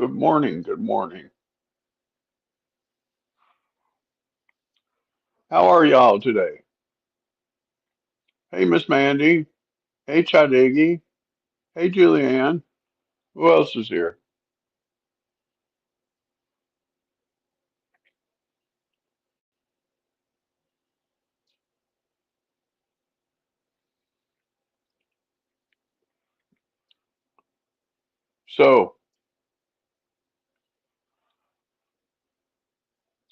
Good morning. Good morning. How are y'all today? Hey, Miss Mandy. Hey, Chadigi. Hey, Julianne. Who else is here? So,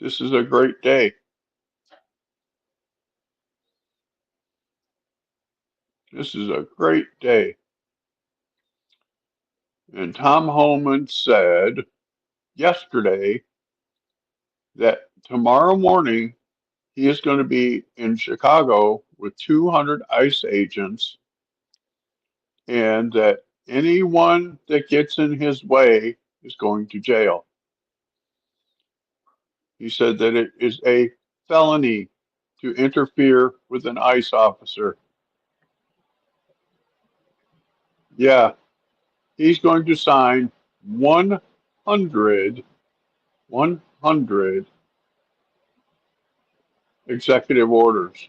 this is a great day. This is a great day. And Tom Holman said yesterday that tomorrow morning he is going to be in Chicago with 200 ICE agents, and that anyone that gets in his way is going to jail. He said that it is a felony to interfere with an ICE officer. Yeah, he's going to sign 100, 100 executive orders.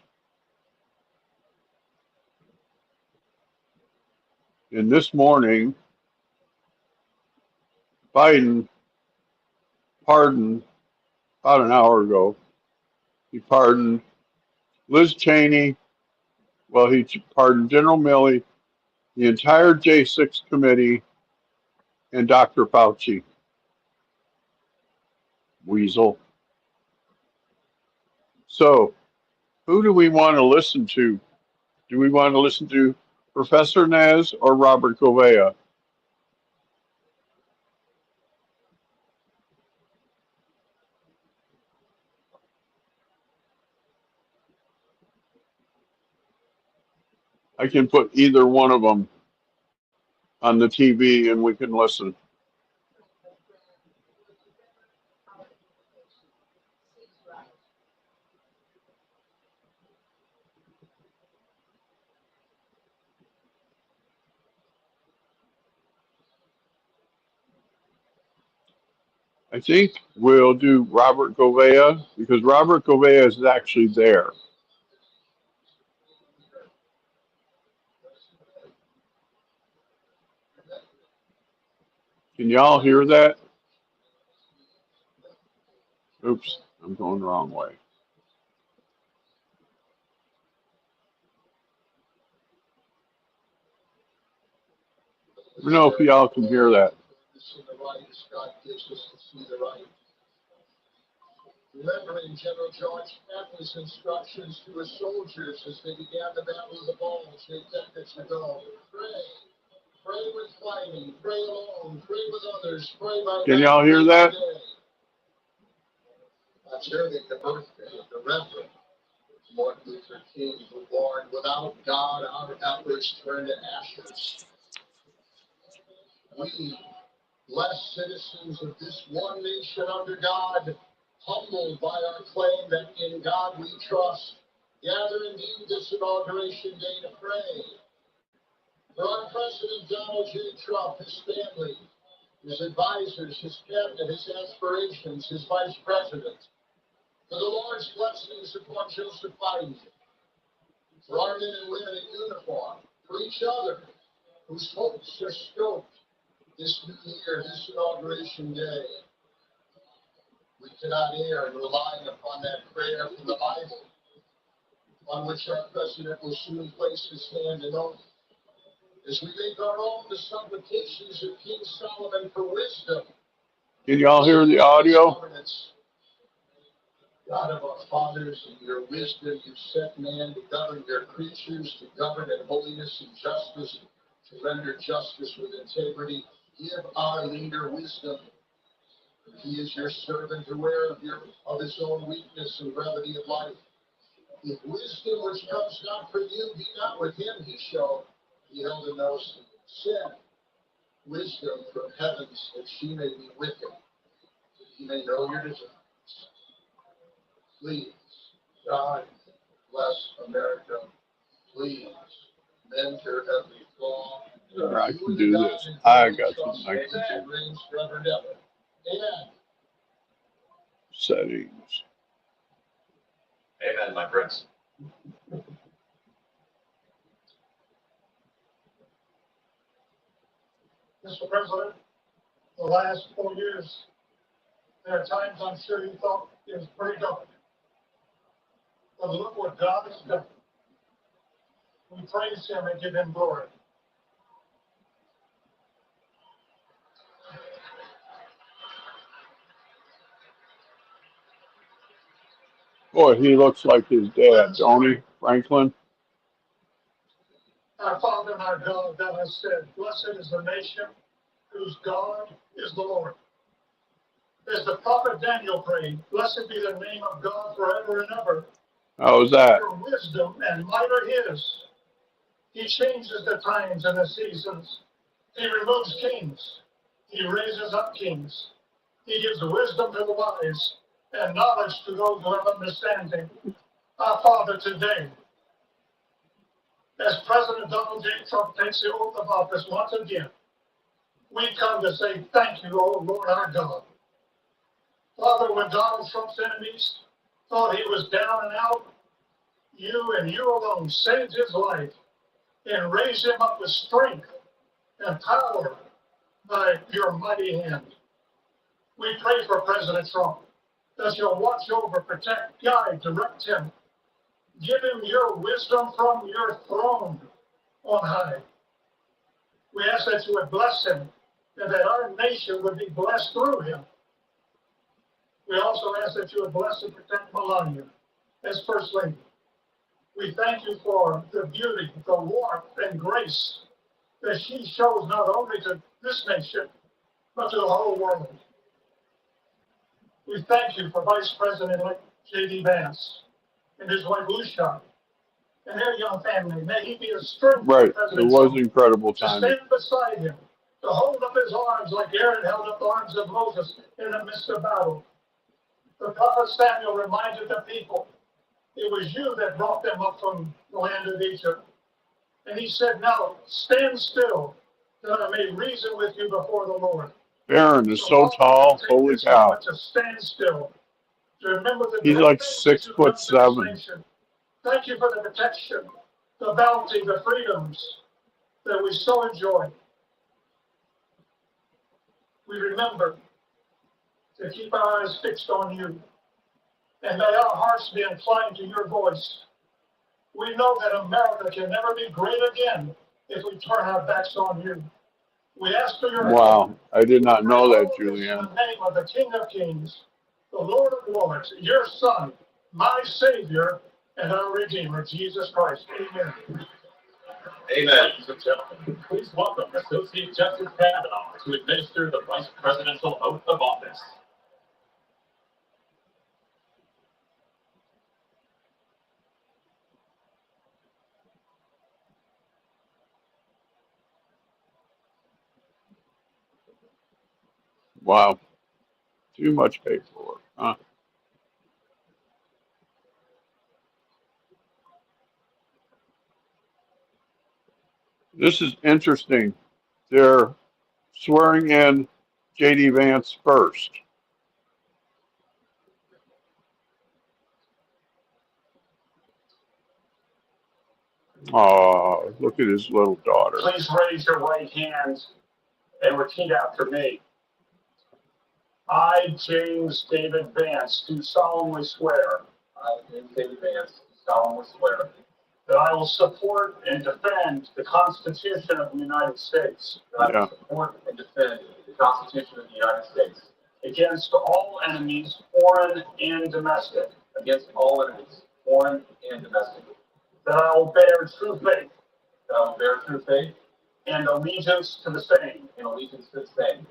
And this morning, Biden pardoned, about an hour ago, he pardoned Liz Cheney. Well, he pardoned General Milley, the entire J6 committee, and Dr. Fauci. Weasel. So, who do we want to listen to? Do we want to listen to Professor Nez or Robert Gouveia? I can put either one of them on the TV and we can listen. I think we'll do Robert Gouveia because Robert Gouveia is actually there. Can y'all hear that? Oops, I'm going the wrong way. Let me know if y'all can hear that. Remembering General George Patton's instructions to his soldiers as they began the Battle of the Bulge 8 decades ago. Pray. Pray with fighting. Pray alone. Pray with others. Pray by Can y'all hear that? Observing the birthday of the Reverend Martin Luther King, who warned, without God, our efforts turn to ashes. We, blessed citizens of this one nation under God, humbled by our claim that in God we trust, gather indeed this inauguration day to pray for our President Donald J. Trump, his family, his advisors, his cabinet, his aspirations, his vice president, for the Lord's blessings upon Joseph Biden, for our men and women in uniform, for each other whose hopes are stoked this new year, this inauguration day. We cannot err in relying upon that prayer from the Bible, on which our president will soon place his hand in oath, as we make our own the supplications of King Solomon for wisdom. Can y'all hear the audio? God of our fathers, in your wisdom you set man to govern your creatures, to govern in holiness and justice, to render justice with integrity. Give our leader wisdom. He is your servant, aware of his own weakness and brevity of life. If wisdom which comes not from you be not with him, he shall be held in no sin. Wisdom from heavens, that she may be with him, that he may know your designs. Please, God, bless America. Please, mend her every flaw. serve I you can and do the God this. in I whom we got trust, something I and can that do. reigns forever and ever. Amen. Settings. Amen, my friends. Mr. President, the last 4 years, there are times I'm sure you thought it was pretty dark. But look what God has done. We praise Him and give Him glory. Boy, he looks like his dad, don't he, Franklin? Our Father and our God, thou hast said, blessed is the nation whose God is the Lord. As the prophet Daniel prayed, blessed be the name of God forever and ever. How was that? Your wisdom and might are His. He changes the times and the seasons. He removes kings. He raises up kings. He gives wisdom to the wise and knowledge to those who have understanding. Our Father, today, as President Donald J. Trump takes the oath of office once again, we come to say thank you, O Lord our God. Father, when Donald Trump's enemies thought he was down and out, you and you alone saved his life and raised him up with strength and power by your mighty hand. We pray for President Trump that you'll watch over, protect, guide, direct him. Give him your wisdom from your throne on high. We ask that you would bless him and that our nation would be blessed through him. We also ask that you would bless and protect Melania as First Lady. We thank you for the beauty, the warmth, and grace that she shows not only to this nation, but to the whole world. We thank you for Vice President-elect J.D. Vance and his wife Lucia and their young family. May he be a strength Right. for President It was Trump incredible to timing. stand beside him, to hold up his arms like Aaron held up the arms of Moses in the midst of battle. The prophet Samuel reminded the people, it was you that brought them up from the land of Egypt. And he said, now stand still, that I may reason with you before the Lord. Aaron is so tall. Holy cow. To stand still, to remember the He's great like things that you've done for this 6'7". nation. Thank you for the protection, the bounty, the freedoms that we so enjoy. We remember to keep our eyes fixed on you. And may our hearts be inclined to your voice. We know that America can never be great again if we turn our backs on you. We ask for your Wow. help. I did not know that, In Julianne. the name of the King of Kings, the Lord of Lords, your Son, my Savior, and our Redeemer, Jesus Christ. Amen. Amen. Ladies and gentlemen, please welcome Associate Justice Kavanaugh to administer the Vice Presidential Oath of Office. Wow. Too much paperwork, huh? This is interesting. They're swearing in J.D. Vance first. Oh, look at his little daughter. Please raise your right hand and repeat after me. I, James David Vance, do solemnly swear. I, James David Vance, solemnly swear that I will support and defend the Constitution of the United States that I will support and defend the Constitution of the United States against all enemies, foreign and domestic. against all enemies, foreign and domestic. That I will bear true faith That I will bear true faith and allegiance to the same. and allegiance to the same.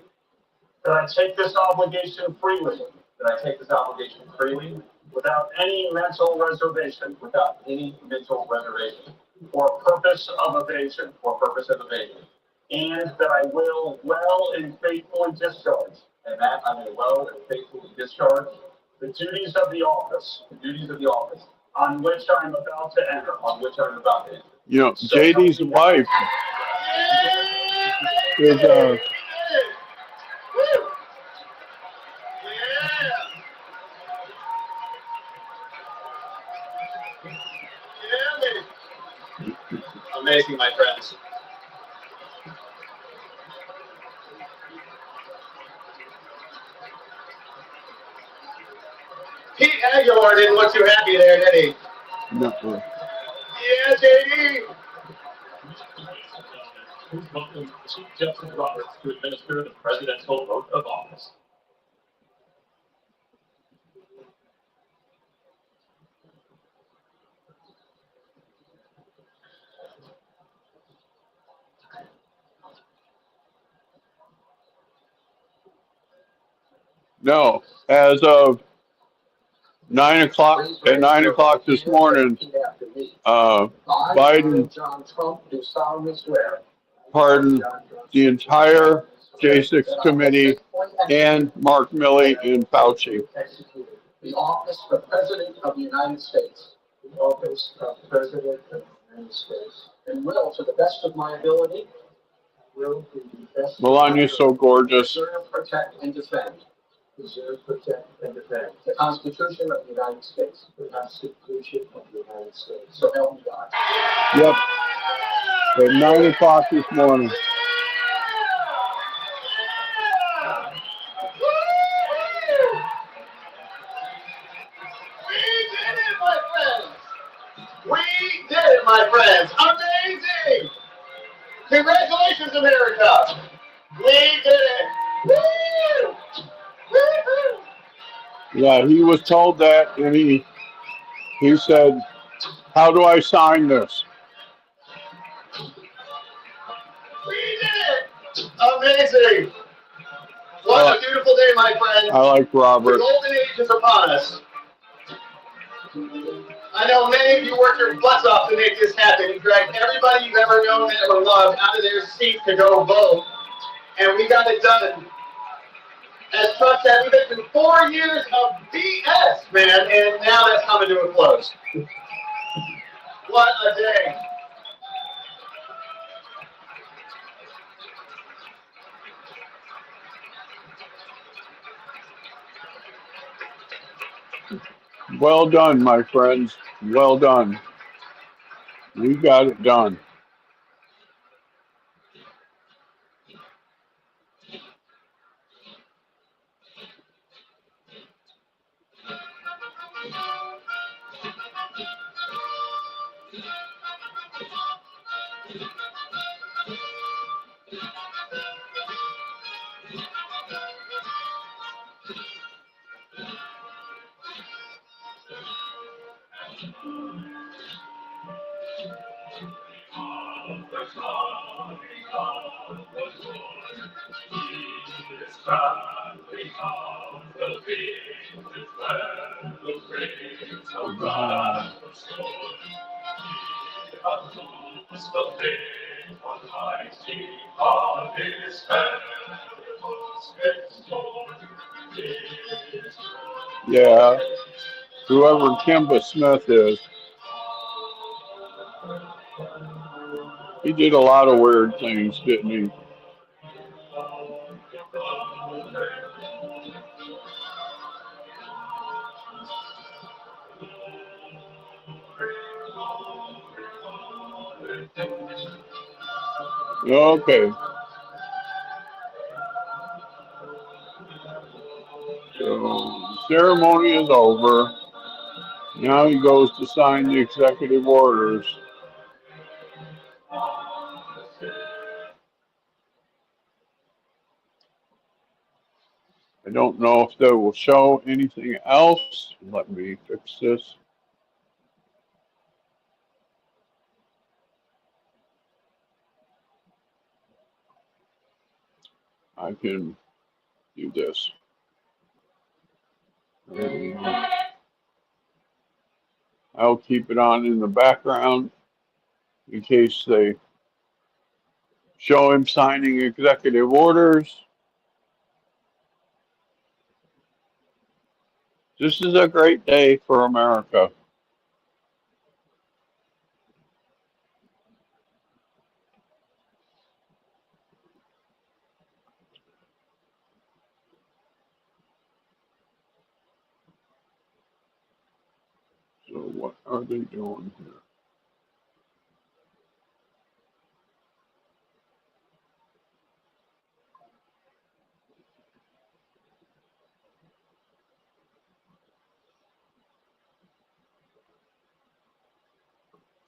That I take this obligation freely, That I take this obligation freely, without any mental reservation, without any mental reservation or purpose of evasion. or purpose of evasion. And that I will well and faithfully discharge And that I may well and faithfully discharge the duties of the office the duties of the office on which I am about to enter. on which I am about to enter. You know, So JD's help me wife, God. Is Woo! Yeah! Yeah, baby. Amazing, my friends. Pete Aguilar didn't look too happy there, did he? no. Yeah, JD. Please welcome Chief Justice Roberts to administer the presidential oath of office. No. As of 9 o'clock, at 9 o'clock this morning, Biden pardoned the entire J6 committee and Mark Milley and Fauci. The office of President of the United States. The office of President of the United States. And will, to the best of my ability, will to the best of my Melania's so gorgeous. preserve, protect, and defend. Preserve, protect, and defend. The Constitution of the United States. The Constitution of the United States. So help me God. Yep. At 9 o'clock this morning. We did it, my friends. Amazing! Congratulations, America! We did it! Woo! Woo-hoo! Yeah, he was told that, and he said, "How do I sign this?" We did it! Amazing! What a beautiful day, my friends. I like The Robert. golden age is upon us. I know many of you worked your butts off to make this happen. You dragged everybody you've ever known and ever loved out of their seat to go vote. And we got it done. As Trump said, we've been through 4 years of BS, man, and now that's coming to a close. What a day. Well done, my friends. Well done. We got it done. Yeah, whoever Kimba Smith is, he did a lot of weird things, didn't he? Okay. So, ceremony is over. Now he goes to sign the executive orders. I don't know if they will show anything else. Let me fix this. I can do this. I'll keep it on in the background in case they show him signing executive orders. This is a great day for America. what are they doing here?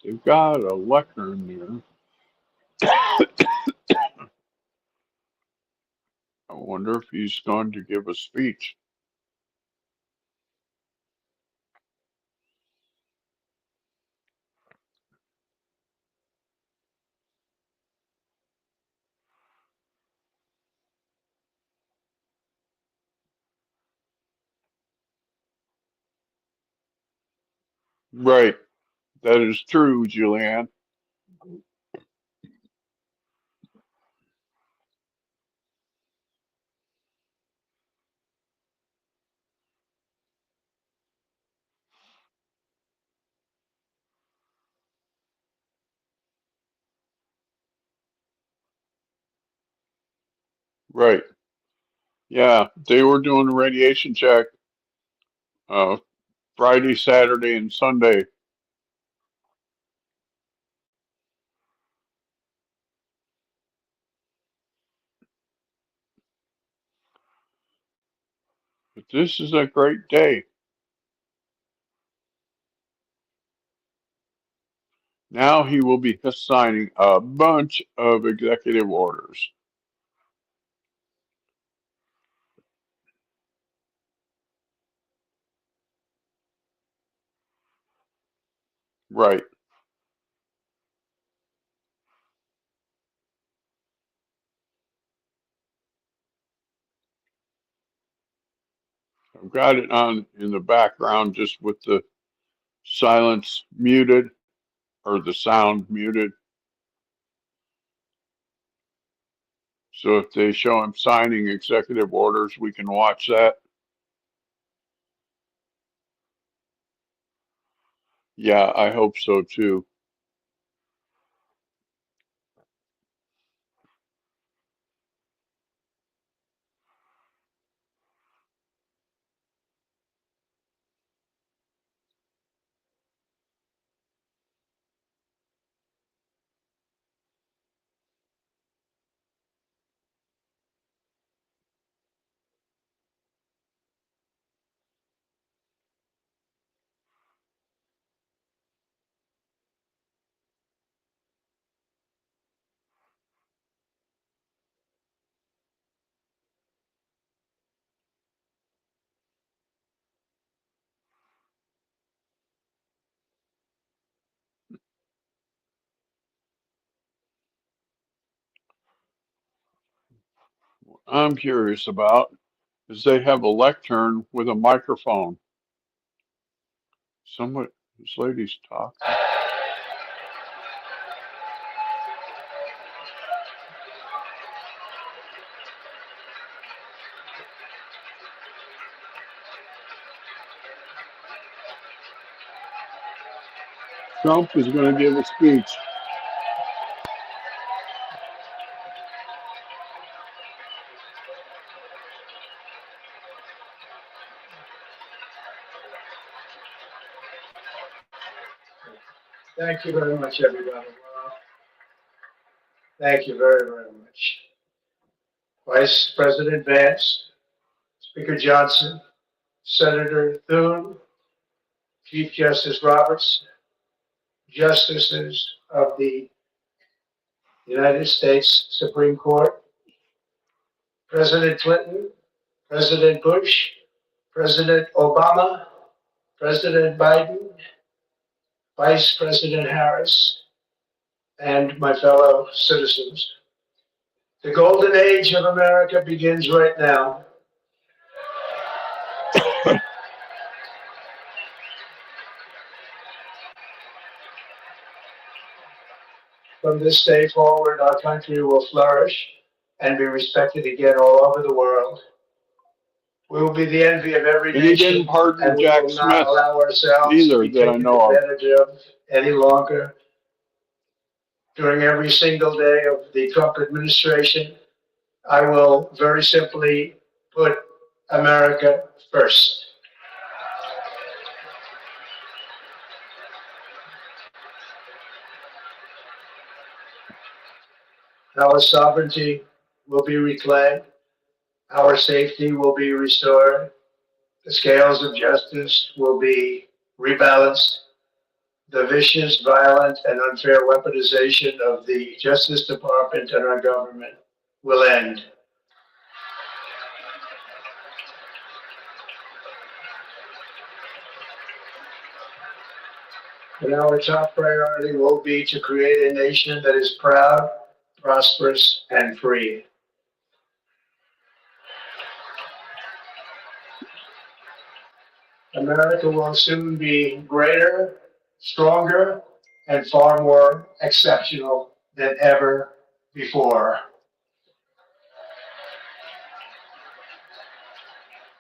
They've got a lectern there. I wonder if he's going to give a speech. Right. That is true, Julianne. Right. Yeah, they were doing a radiation check uh, Friday, Saturday, and Sunday. But this is a great day. Now he will be signing a bunch of executive orders. Right. I've got it on in the background just with the silence muted or the sound muted. So if they show him signing executive orders, we can watch that. Yeah, I hope so too. What I'm curious about is they have a lectern with a microphone. Somebody, this lady's talking. Trump is going to give a speech. Thank you very much, everybody. Thank you very, very much. Vice President Vance, Speaker Johnson, Senator Thune, Chief Justice Roberts, Justices of the United States Supreme Court, President Clinton, President Bush, President Obama, President Biden, Vice President Harris, and my fellow citizens. The golden age of America begins right now. From this day forward, our country will flourish and be respected again all over the world. We will be the envy of every And he nation, didn't pardon and we Jack will not Smith allow ourselves either to be that I taken know of. advantage of any longer. During every single day of the Trump administration, I will very simply put America first. Our sovereignty will be reclaimed. Our safety will be restored. The scales of justice will be rebalanced. The vicious, violent, and unfair weaponization of the Justice Department and our government will end. And our top priority will be to create a nation that is proud, prosperous, and free. America will soon be greater, stronger, and far more exceptional than ever before.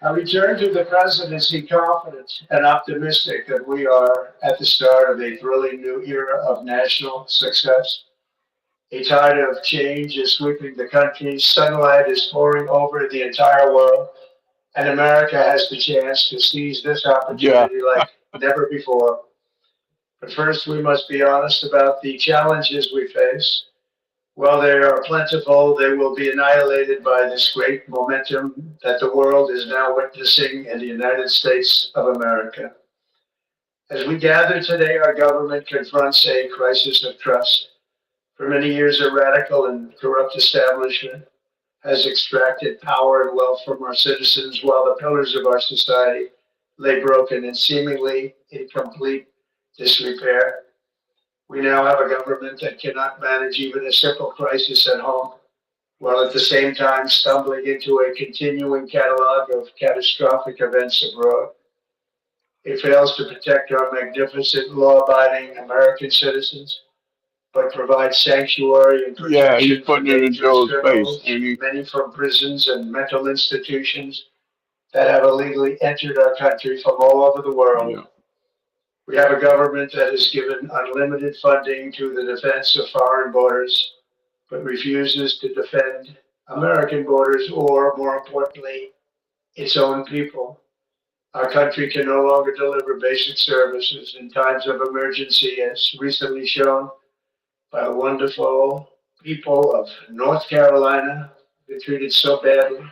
I return to the presidency confident and optimistic that we are at the start of a thrilling new era of national success. A tide of change is sweeping the country, sunlight is pouring over the entire world, and America has the chance to seize this opportunity like never before. But first, we must be honest about the challenges we face. While they are plentiful, they will be annihilated by this great momentum that the world is now witnessing in the United States of America. As we gather today, our government confronts a crisis of trust. For many years, a radical and corrupt establishment has extracted power and wealth from our citizens while the pillars of our society lay broken and seemingly in complete disrepair. We now have a government that cannot manage even a simple crisis at home, while at the same time stumbling into a continuing catalog of catastrophic events abroad. It fails to protect our magnificent, law-abiding American citizens, but provides sanctuary and protection he's putting it in Joe's face. Many from prisons and mental institutions that have illegally entered our country from all over the world. Yeah. We have a government that has given unlimited funding to the defense of foreign borders, but refuses to defend American borders or, more importantly, its own people. Our country can no longer deliver basic services in times of emergency, as recently shown by the wonderful people of North Carolina, who were treated so badly.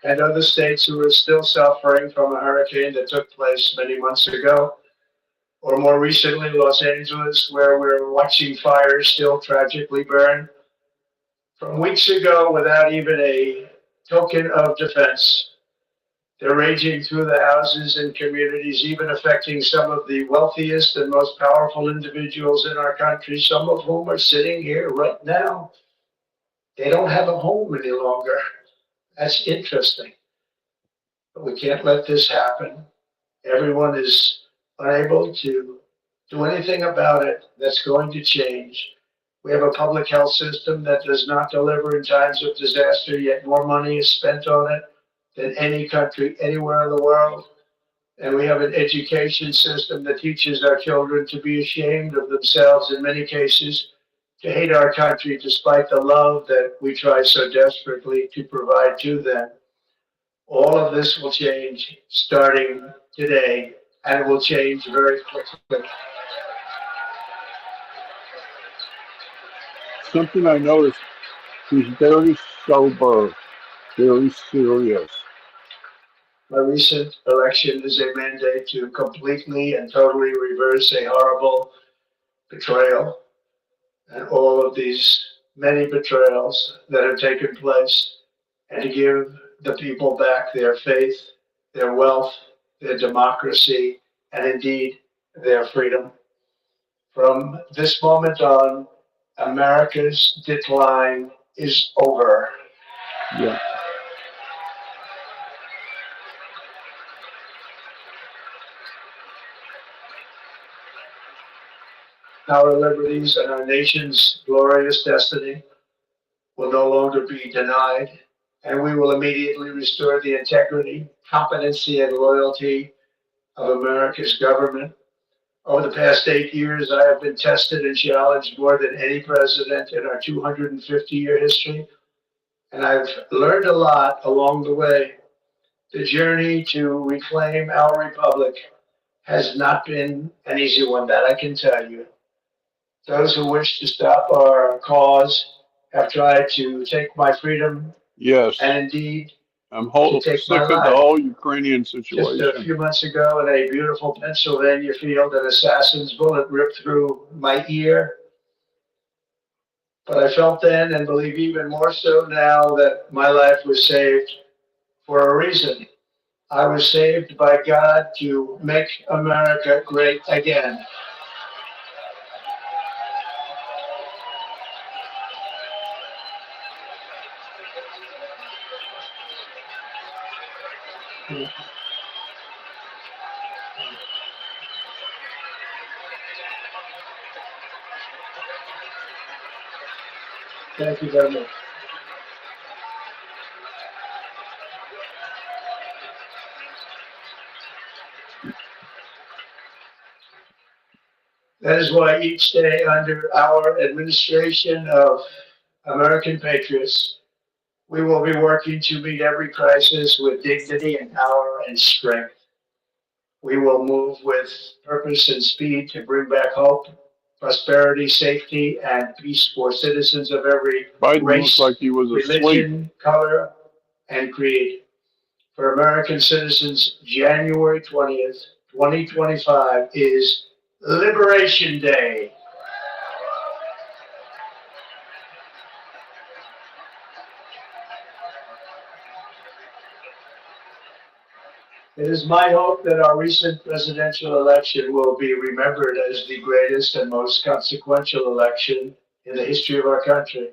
And other states who are still suffering from a hurricane that took place many months ago, or more recently, Los Angeles, where we're watching fires still tragically burn. From weeks ago, without even a token of defense, they're raging through the houses and communities, even affecting some of the wealthiest and most powerful individuals in our country, some of whom are sitting here right now. They don't have a home any longer. That's interesting. But we can't let this happen. Everyone is unable to do anything about it that's going to change. We have a public health system that does not deliver in times of disaster, yet more money is spent on it than any country anywhere in the world. And we have an education system that teaches our children to be ashamed of themselves in many cases, to hate our country despite the love that we try so desperately to provide to them. All of this will change starting today, and it will change very quickly. Something I noticed, he's very sober, very serious. My recent election is a mandate to completely and totally reverse a horrible betrayal and all of these many betrayals that have taken place, and to give the people back their faith, their wealth, their democracy, and indeed their freedom. From this moment on, America's decline is over. Yeah. Our liberties and our nation's glorious destiny will no longer be denied, and we will immediately restore the integrity, competency, and loyalty of America's government. Over the past 8 years, I have been tested and challenged more than any president in our 250-year history, and I've learned a lot along the way. The journey to reclaim our republic has not been an easy one, that I can tell you. Those who wish to stop our cause have tried to take my freedom Yes, and indeed I'm to take my sick of the life. whole Ukrainian Just a situation. few months ago in a beautiful Pennsylvania field, an assassin's bullet ripped through my ear. But I felt then and believe even more so now that my life was saved for a reason. I was saved by God to make America great again. Thank you very much. That is why each day under our administration of American patriots, we will be working to meet every crisis with dignity and power and strength. We will move with purpose and speed to bring back hope, prosperity, safety, and peace for citizens of every Biden looks like race, he was asleep. religion, color, and creed. For American citizens, January 20th, 2025 is Liberation Day. It is my hope that our recent presidential election will be remembered as the greatest and most consequential election in the history of our country.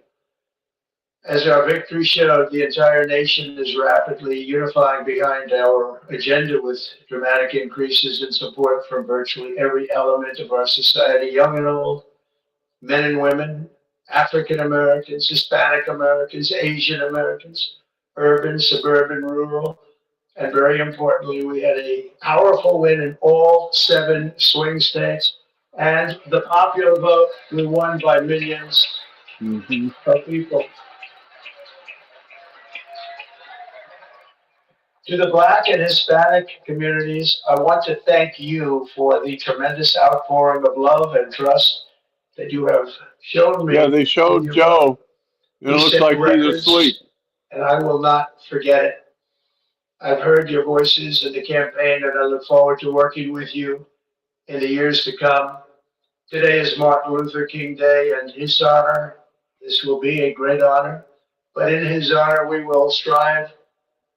As our victory showed, the entire nation is rapidly unifying behind our agenda with dramatic increases in support from virtually every element of our society, young and old, men and women, African Americans, Hispanic Americans, Asian Americans, urban, suburban, rural, and very importantly, we had a powerful win in all 7 swing states, and the popular vote, we won by millions of people. To the Black and Hispanic communities, I want to thank you for the tremendous outpouring of love and trust that you have shown me. Yeah, they showed Joe. It looks like he's asleep. And I will not forget it. I've heard your voices in the campaign, and I look forward to working with you in the years to come. Today is Martin Luther King Day, and in his honor, this will be a great honor. But in his honor, we will strive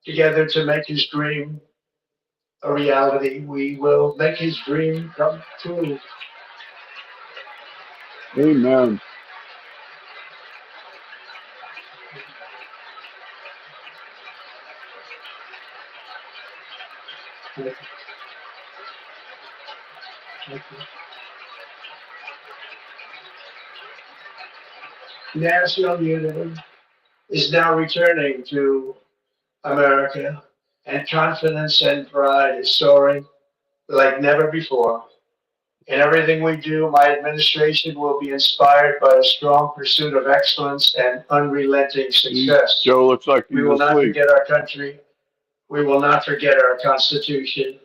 together to make his dream a reality. We will make his dream come true. Amen. National unity is now returning to America, and confidence and pride is soaring like never before. In everything we do, my administration will be inspired by a strong pursuit of excellence and unrelenting success. Joe looks like he's We will not asleep. forget our country. We will not forget our Constitution.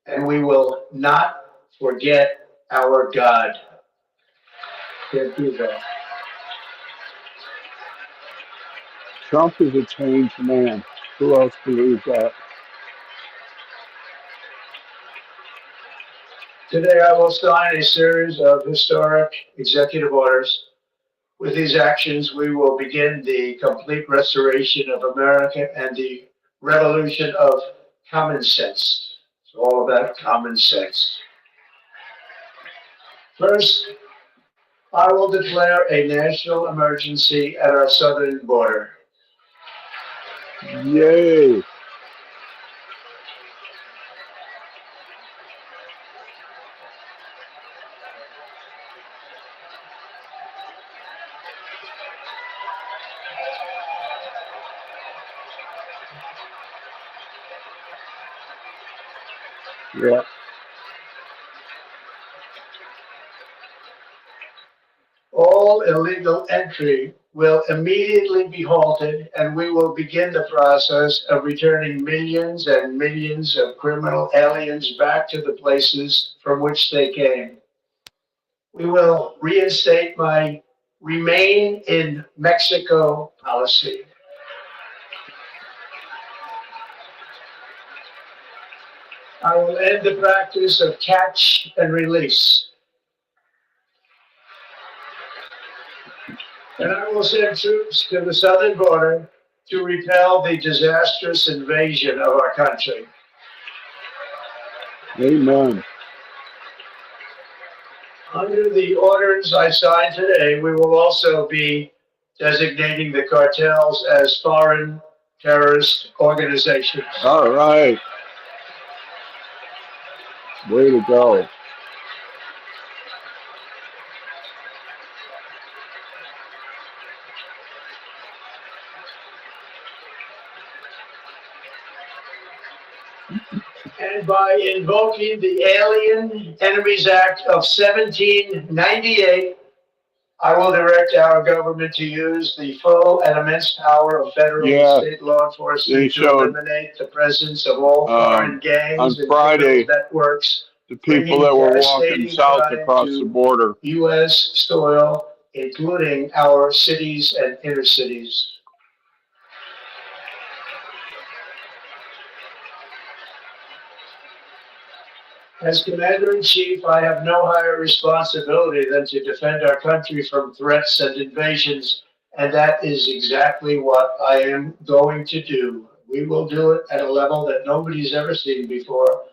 And we will not forget our God. Can't do that. Trump is a changed man. Who else believes that? Today, I will sign a series of historic executive orders. With these actions, we will begin the complete restoration of America and the revolution of common sense. It's all about common sense. First, I will declare a national emergency at our southern border. Yay. Yeah. All illegal entry will immediately be halted, and we will begin the process of returning millions and millions of criminal aliens back to the places from which they came. We will reinstate my Remain in Mexico policy. I will end the practice of catch and release. And I will send troops to the southern border to repel the disastrous invasion of our country. Amen. Under the orders I signed today, we will also be designating the cartels as foreign terrorist organizations. All right. Way to go. And by invoking the Alien Enemies Act of 1798, I will direct our government to use the full and immense power of federal and state law enforcement to eliminate the presence of all foreign gangs and criminal networks. The people that were walking south across the border. U.S. soil, including our cities and inner cities. As Commander-in-Chief, I have no higher responsibility than to defend our country from threats and invasions, and that is exactly what I am going to do. We will do it at a level that nobody's ever seen before.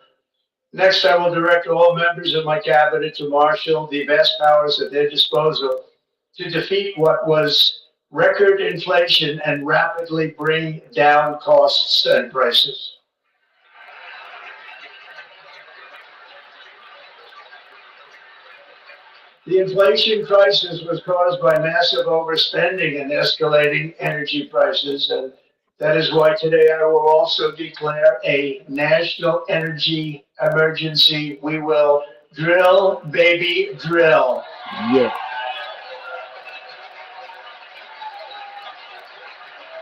Next, I will direct all members of my cabinet to marshal the vast powers at their disposal to defeat what was record inflation and rapidly bring down costs and prices. The inflation crisis was caused by massive overspending and escalating energy prices, and that is why today I will also declare a national energy emergency. We will drill, baby, drill. Yeah.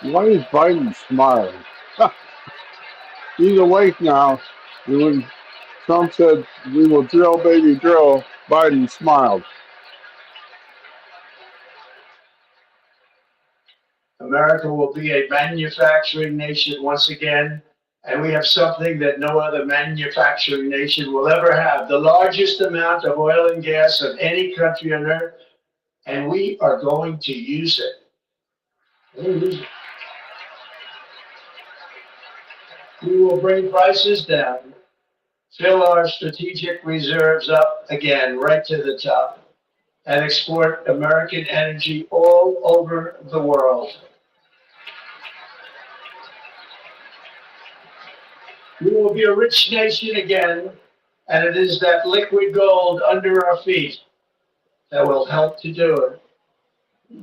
Why is Biden smiling? He's awake now. When Trump said, "We will drill, baby, drill," Biden smiled. America will be a manufacturing nation once again, and we have something that no other manufacturing nation will ever have, the largest amount of oil and gas of any country on earth, and we are going to use it. We will bring prices down, fill our strategic reserves up again, right to the top, and export American energy all over the world. We will be a rich nation again, and it is that liquid gold under our feet that will help to do it.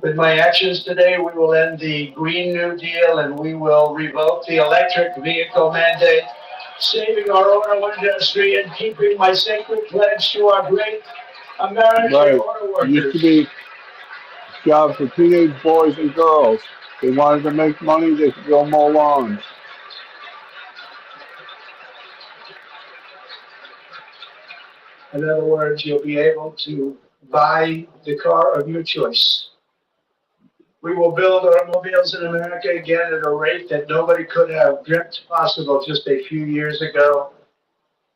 With my actions today, we will end the Green New Deal and we will revoke the electric vehicle mandate, saving our auto industry and keeping my sacred pledge to our great American auto workers. It used to be a job for teenage boys and girls. They wanted to make money, they could go mow lawns. In other words, you'll be able to buy the car of your choice. We will build automobiles in America again at a rate that nobody could have dreamt possible just a few years ago.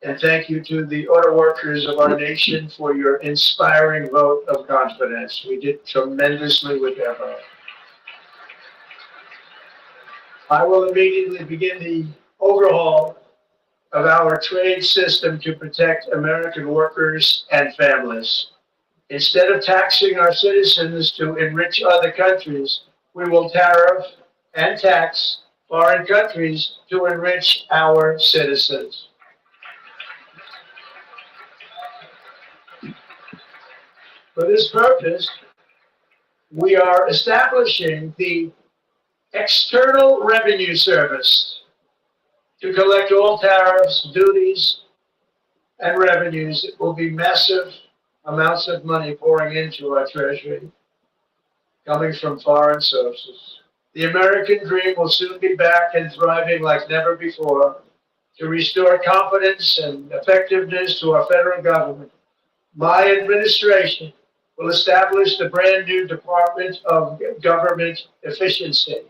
And thank you to the auto workers of our nation for your inspiring vote of confidence. We did tremendously with that vote. I will immediately begin the overhaul of our trade system to protect American workers and families. Instead of taxing our citizens to enrich other countries, we will tariff and tax foreign countries to enrich our citizens. For this purpose, we are establishing the External Revenue Service to collect all tariffs, duties, and revenues. It will be massive amounts of money pouring into our treasury. coming from foreign sources. The American dream will soon be back and thriving like never before. To restore confidence and effectiveness to our federal government, my administration will establish the brand new Department of Government Efficiency.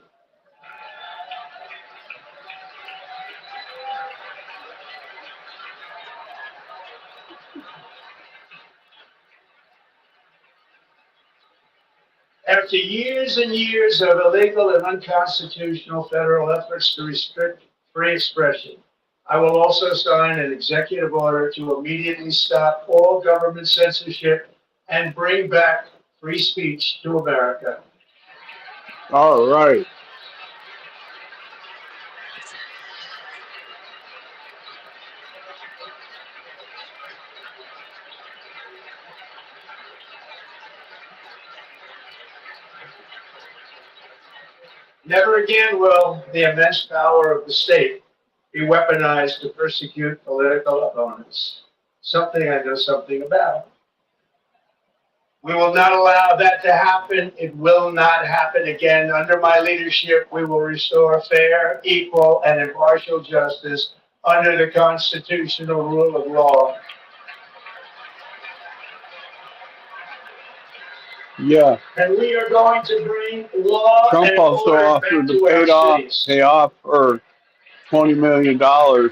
After years and years of illegal and unconstitutional federal efforts to restrict free expression, I will also sign an executive order to immediately stop all government censorship and bring back free speech to America. All right. Never again will the immense power of the state be weaponized to persecute political opponents. Something I know something about. We will not allow that to happen. It will not happen again. Under my leadership, we will restore fair, equal, and impartial justice under the constitutional rule of law. Yeah. And we are going to bring law Trump and also order offered back to to our cities. pay off her $20 million,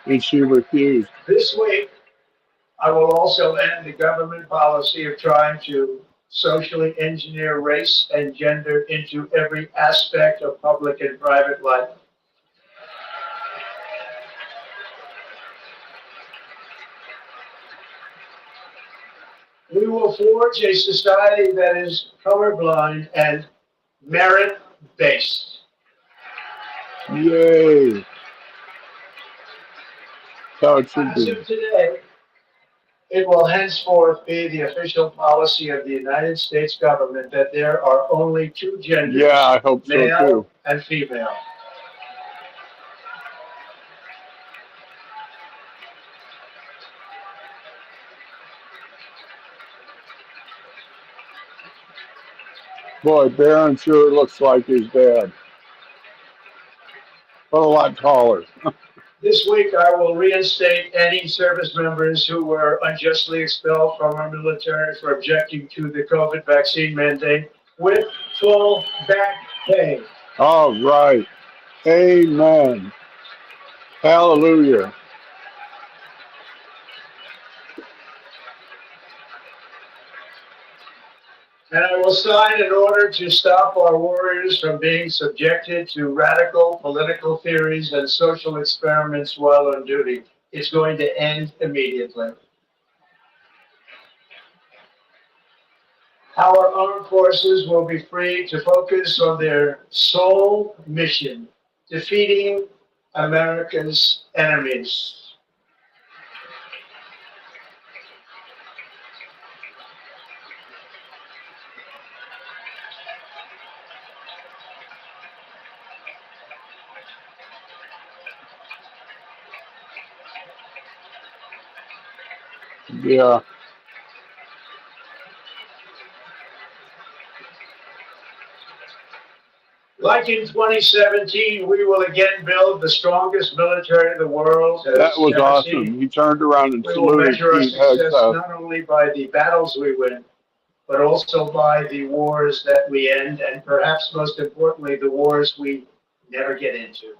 and she refused. This week, I will also end the government policy of trying to socially engineer race and gender into every aspect of public and private life. We will forge a society that is colorblind and merit-based. Yay. How it should As be. of today, it will henceforth be the official policy of the United States government that there are only two genders, Yeah, I hope so male too. and female. Boy, Barron sure looks like his dad, but a lot taller. This week, I will reinstate any service members who were unjustly expelled from our military for objecting to the COVID vaccine mandate with full back pay. All right. Amen. Hallelujah. And I will sign an order to stop our warriors from being subjected to radical political theories and social experiments while on duty. It's going to end immediately. Our armed forces will be free to focus on their sole mission, defeating America's enemies. Yeah. Like in 2017, we will again build the strongest military the world has That was ever awesome. seen. He turned around and We will saluted measure our Pete success Hegseth. not only by the battles we win, but also by the wars that we end, and perhaps most importantly, the wars we never get into.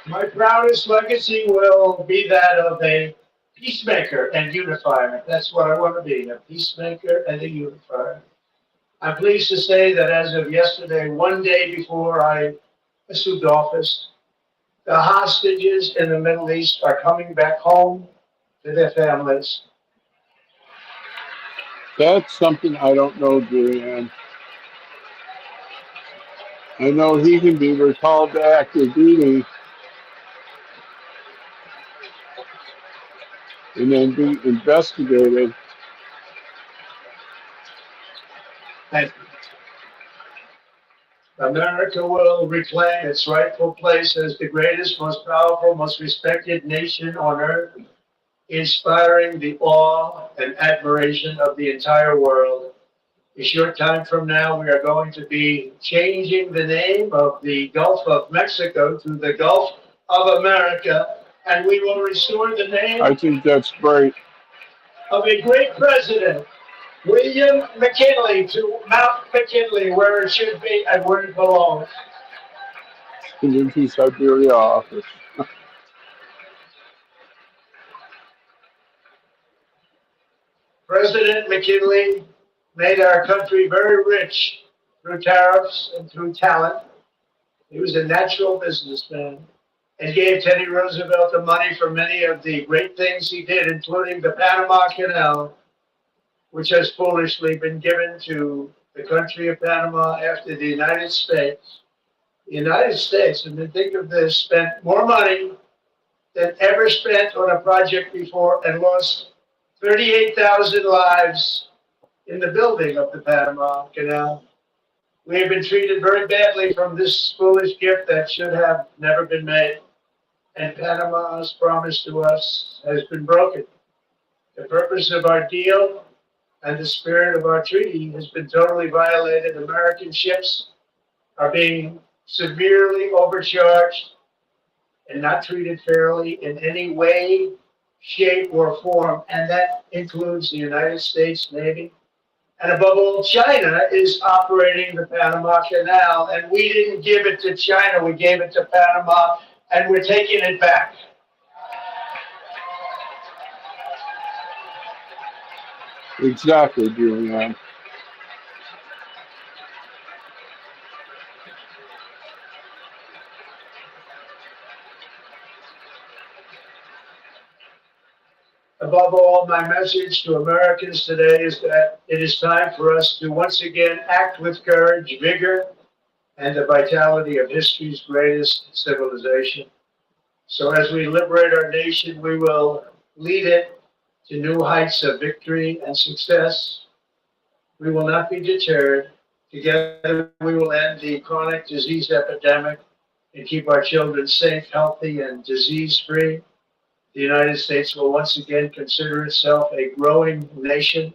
My proudest legacy will be that of a peacemaker and unifier. That's what I want to be, a peacemaker and a unifier. I'm pleased to say that as of yesterday, one day before I assumed office, the hostages in the Middle East are coming back home to their families. That's something I don't know, Julianne. I know he can be recalled to active duty. and then be investigated. And America will reclaim its rightful place as the greatest, most powerful, most respected nation on earth, inspiring the awe and admiration of the entire world. A short time from now, we are going to be changing the name of the Gulf of Mexico to the Gulf of America, and we will restore the name I think that's great. of a great president, William McKinley, to Mount McKinley, where it should be and where it belongs. In the Siberia office. President McKinley made our country very rich through tariffs and through talent. He was a natural businessman and gave Teddy Roosevelt the money for many of the great things he did, including the Panama Canal, which has foolishly been given to the country of Panama after the United States. The United States, and then think of this, spent more money than ever spent on a project before and lost 38,000 lives in the building of the Panama Canal. We have been treated very badly from this foolish gift that should have never been made. And Panama's promise to us has been broken. The purpose of our deal and the spirit of our treaty has been totally violated. American ships are being severely overcharged and not treated fairly in any way, shape, or form. And that includes the United States Navy. And above all, China is operating the Panama Canal, and we didn't give it to China, we gave it to Panama, and we're taking it back. Exactly, Julianne. Above all, my message to Americans today is that it is time for us to once again act with courage, vigor, and the vitality of history's greatest civilization. So as we liberate our nation, we will lead it to new heights of victory and success. We will not be deterred. Together, we will end the chronic disease epidemic and keep our children safe, healthy, and disease-free. The United States will once again consider itself a growing nation,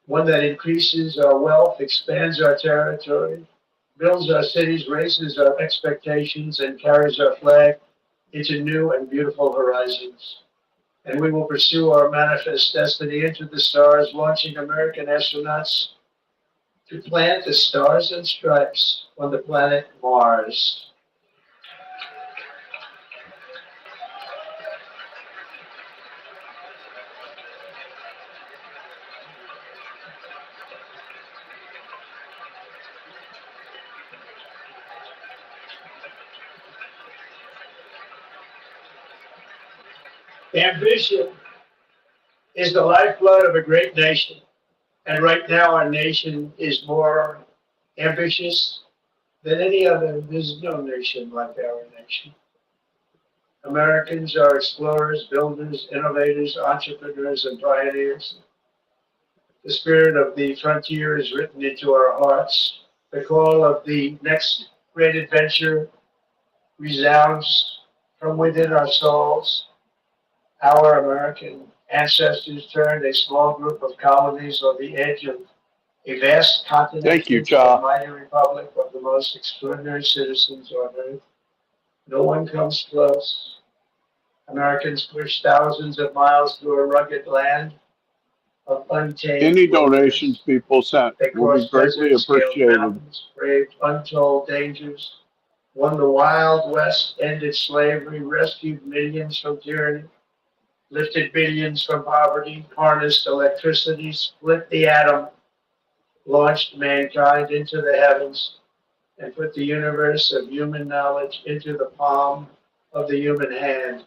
one that increases our wealth, expands our territory, builds our cities, raises our expectations, and carries our flag into new and beautiful horizons. And we will pursue our manifest destiny into the stars, launching American astronauts to plant the stars and stripes on the planet Mars. Ambition is the lifeblood of a great nation. And right now, our nation is more ambitious than any other. There's no nation like our nation. Americans are explorers, builders, innovators, entrepreneurs, and pioneers. The spirit of the frontier is written into our hearts. The call of the next great adventure resounds from within our souls. Our American ancestors turned a small group of colonies on the edge of a vast continent Thank you, into a Cha. mighty republic of the most extraordinary citizens on earth. No one comes close. Americans pushed thousands of miles through a rugged land of untamed Any wilderness. donations people sent They will be crossed greatly deserts, scaled appreciated. mountains, braved untold dangers, won the Wild West, ended slavery, rescued millions from tyranny, lifted billions from poverty, harnessed electricity, split the atom, launched mankind into the heavens, and put the universe of human knowledge into the palm of the human hand.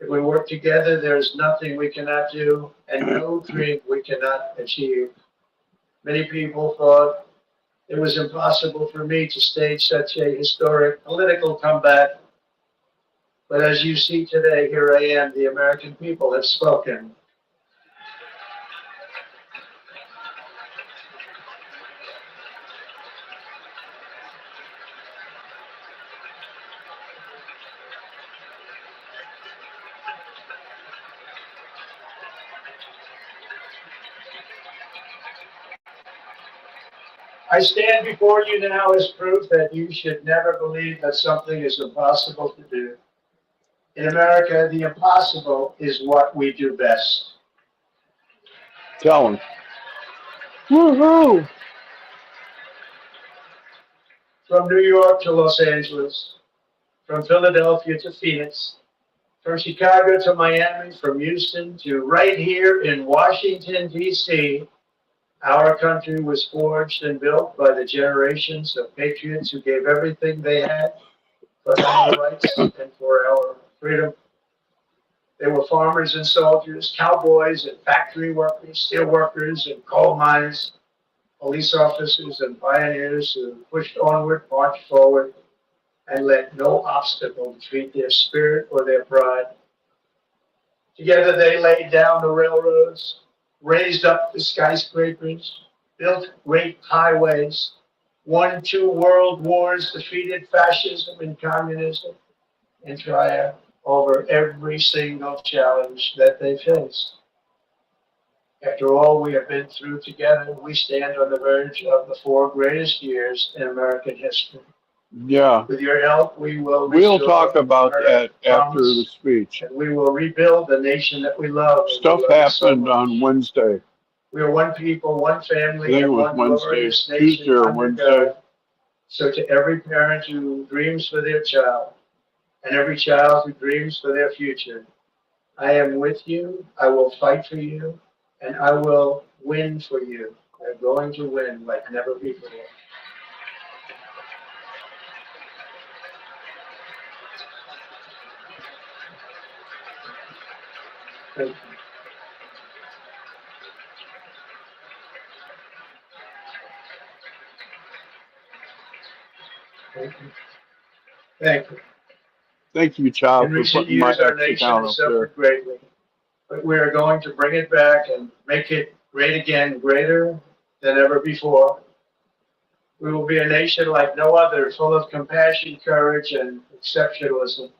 If we work together, there is nothing we cannot do and no dream we cannot achieve. Many people thought it was impossible for me to stage such a historic political comeback, But as you see today, here I am, the American people have spoken. I stand before you now as proof that you should never believe that something is impossible to do. In America, the impossible is what we do best. Tell him. Woohoo! From New York to Los Angeles, from Philadelphia to Phoenix, from Chicago to Miami, from Houston to right here in Washington, D.C., our country was forged and built by the generations of patriots who gave everything they had for our rights and for our freedom. They were farmers and soldiers, cowboys and factory workers, steel workers and coal miners, police officers and pioneers who pushed onward, marched forward, and let no obstacle defeat their spirit or their pride. Together they laid down the railroads, raised up the skyscrapers, built great highways, won 2 world wars, defeated fascism and communism, and triumphed over every single challenge that they faced. After all we have been through together, we stand on the verge of the 4 greatest years in American history. Yeah. With your help, We'll talk about that after the speech. And we will rebuild the nation that we love. Stuff happened on Wednesday. We are one people, one family, I think it and was one Wednesday, glorious nation Tuesday or under Wednesday. God. So to every parent who dreams for their child, and every child who dreams for their future, I am with you, I will fight for you, and I will win for you. We're going to win like never before. Thank you. Thank you. Thank you. Thank you, child, In for recent putting my years, our extra nation down has up there. suffered greatly, but we are going to bring it back and make it great again, greater than ever before. We will be a nation like no other, full of compassion, courage, and exceptionalism.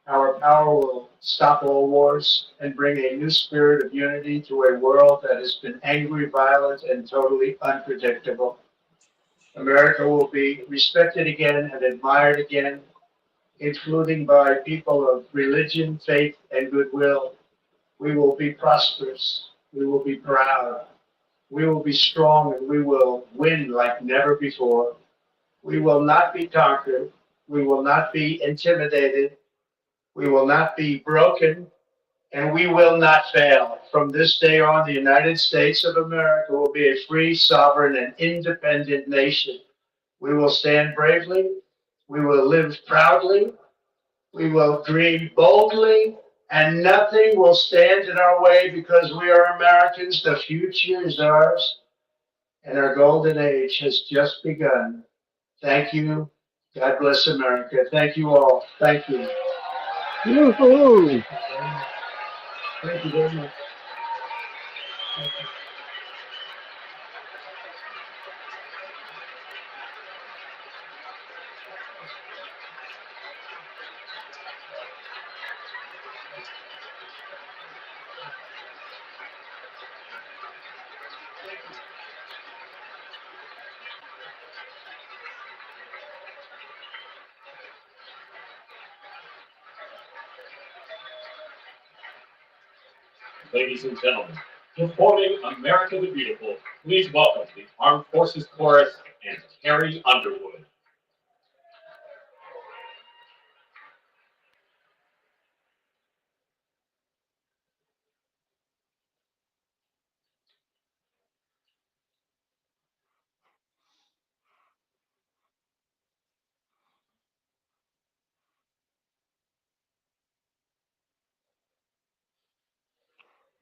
Our power will stop all wars and bring a new spirit of unity to a world that has been angry, violent, and totally unpredictable. America will be respected again and admired again, including by people of religion, faith, and goodwill. We will be prosperous. We will be proud. We will be strong, and we will win like never before. We will not be conquered. We will not be intimidated. We will not be broken, and we will not fail. From this day on, the United States of America will be a free, sovereign, and independent nation. We will stand bravely. We will live proudly. We will dream boldly, and nothing will stand in our way because we are Americans. The future is ours, and our golden age has just begun. Thank you. God bless America. Thank you all. Thank you. Woohoo! Thank you very much. Thank you. Ladies and gentlemen, performing America the Beautiful, please welcome the Armed Forces Chorus and Carrie Underwood.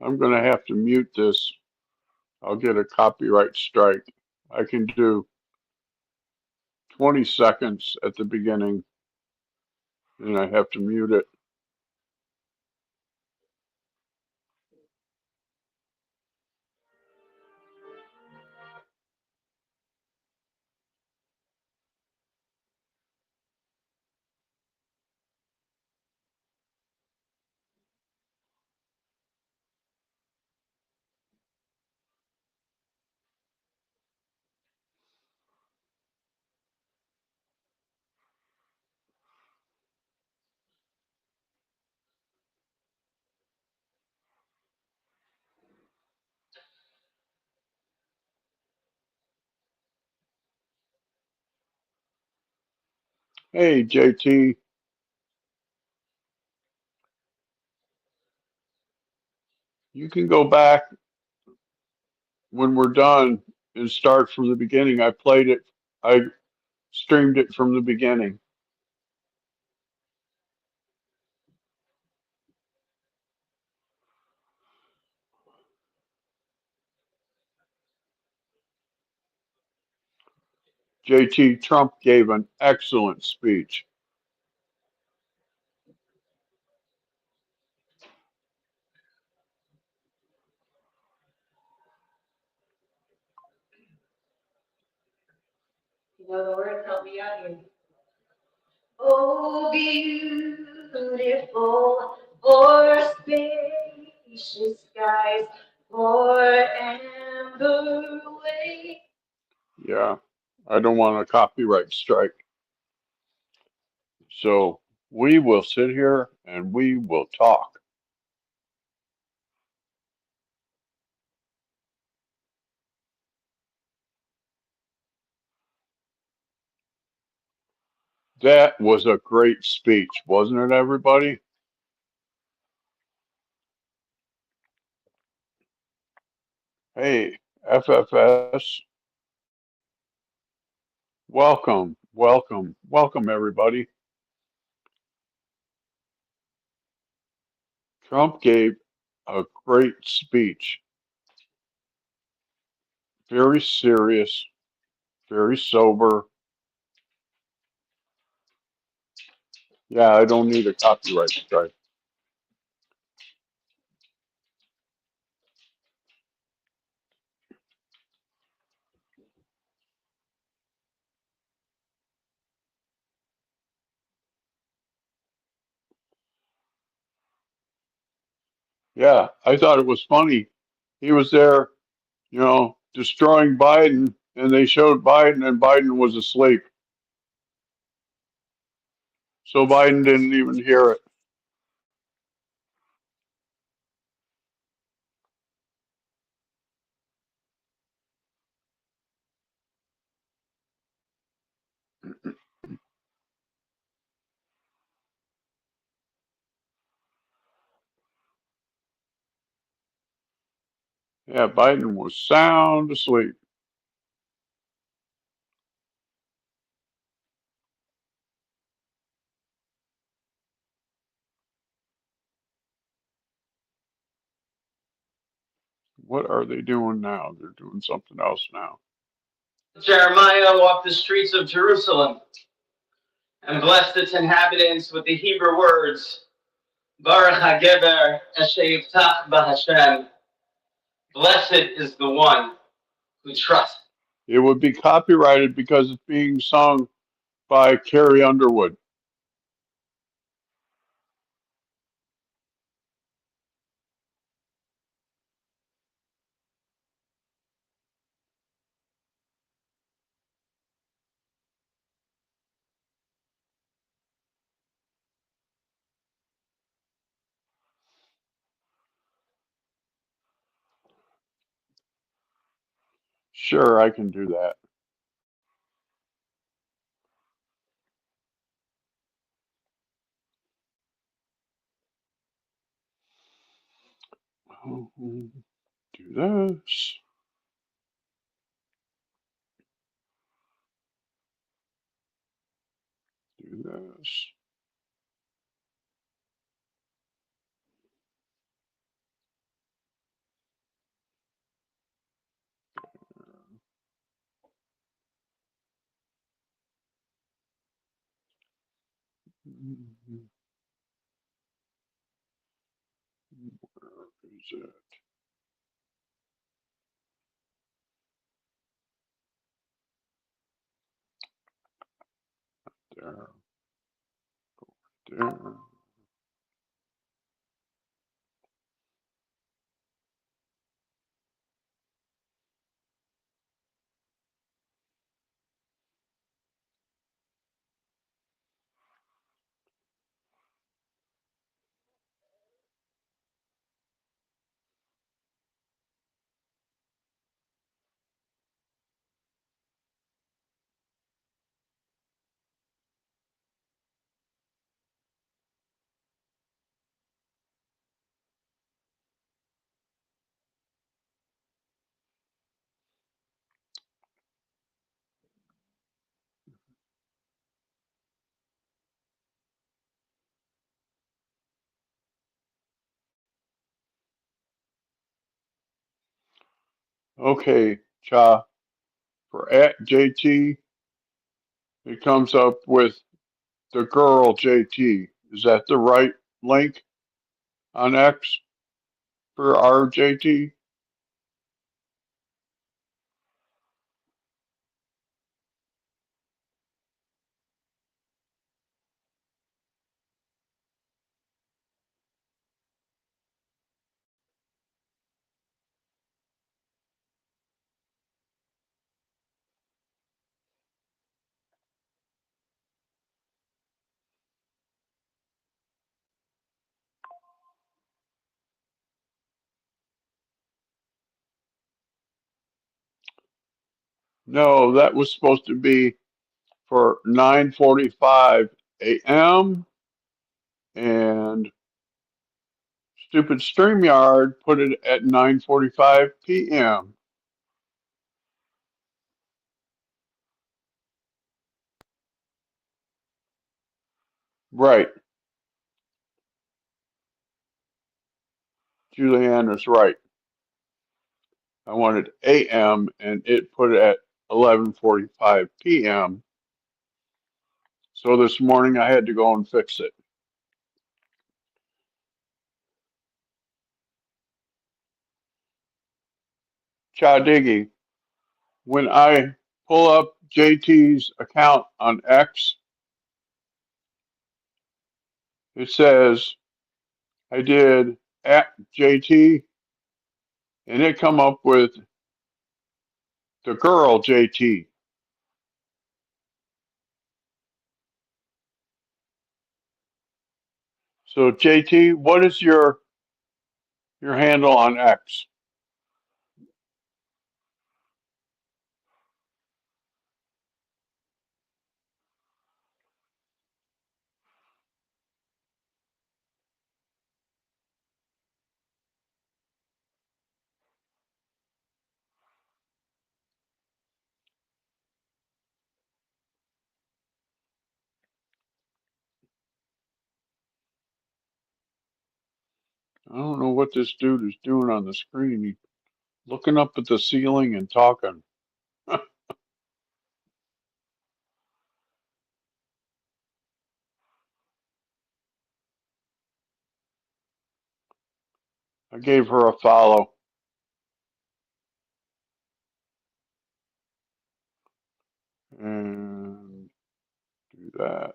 I'm going to have to mute this. I'll get a copyright strike. I can do 20 seconds at the beginning. and I have to mute it. Hey, JT, you can go back when we're done and start from the beginning. I played it, I streamed it from the beginning. JT, Trump gave an excellent speech. You know the word, help me out here. Oh, beautiful for spacious skies, for amber waves. Yeah, I don't want a copyright strike. So we will sit here and we will talk. That was a great speech, wasn't it, everybody? Hey, FFS, welcome, welcome, welcome, everybody. Trump gave a great speech, very serious, very sober. Yeah, I don't need a copyright strike. Yeah, I thought it was funny. He was there, destroying Biden, and they showed Biden, and Biden was asleep. So Biden didn't even hear it. Yeah, Biden was sound asleep. What are they doing now? They're doing something else now. Jeremiah walked the streets of Jerusalem and blessed its inhabitants with the Hebrew words, Baruch HaGeber Asher Yiftach BaHashem. Blessed is the one who trusts. It would be copyrighted because it's being sung by Carrie Underwood. Sure, I can do that. Do this. Do this. Is it there? There. Okay, Cha, for at JT, it comes up with the girl JT. Is that the right link on X for our JT? No, that was supposed to be for 9:45 a.m. and stupid StreamYard put it at 9:45 p.m. Right. Julianne is right. I wanted a.m. and it put it at 11:45 p.m. So this morning I had to go and fix it. Chadiggy, when I pull up JT's account on X, it says I did at JT and it come up with the girl JT. So JT, what is your handle on X? I don't know what this dude is doing on the screen. He's looking up at the ceiling and talking. I gave her a follow and do that.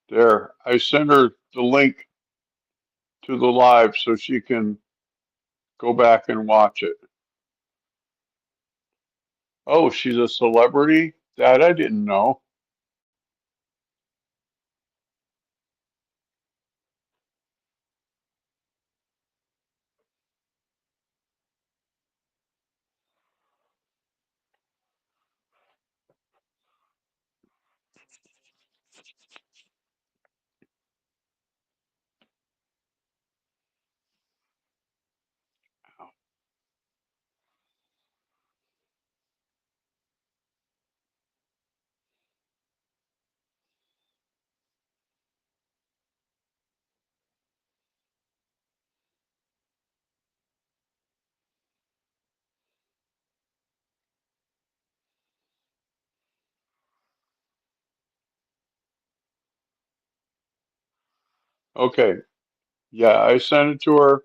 There, I sent her the link to the live so she can go back and watch it. Oh, she's a celebrity? That I didn't know. Okay. Yeah, I sent it to her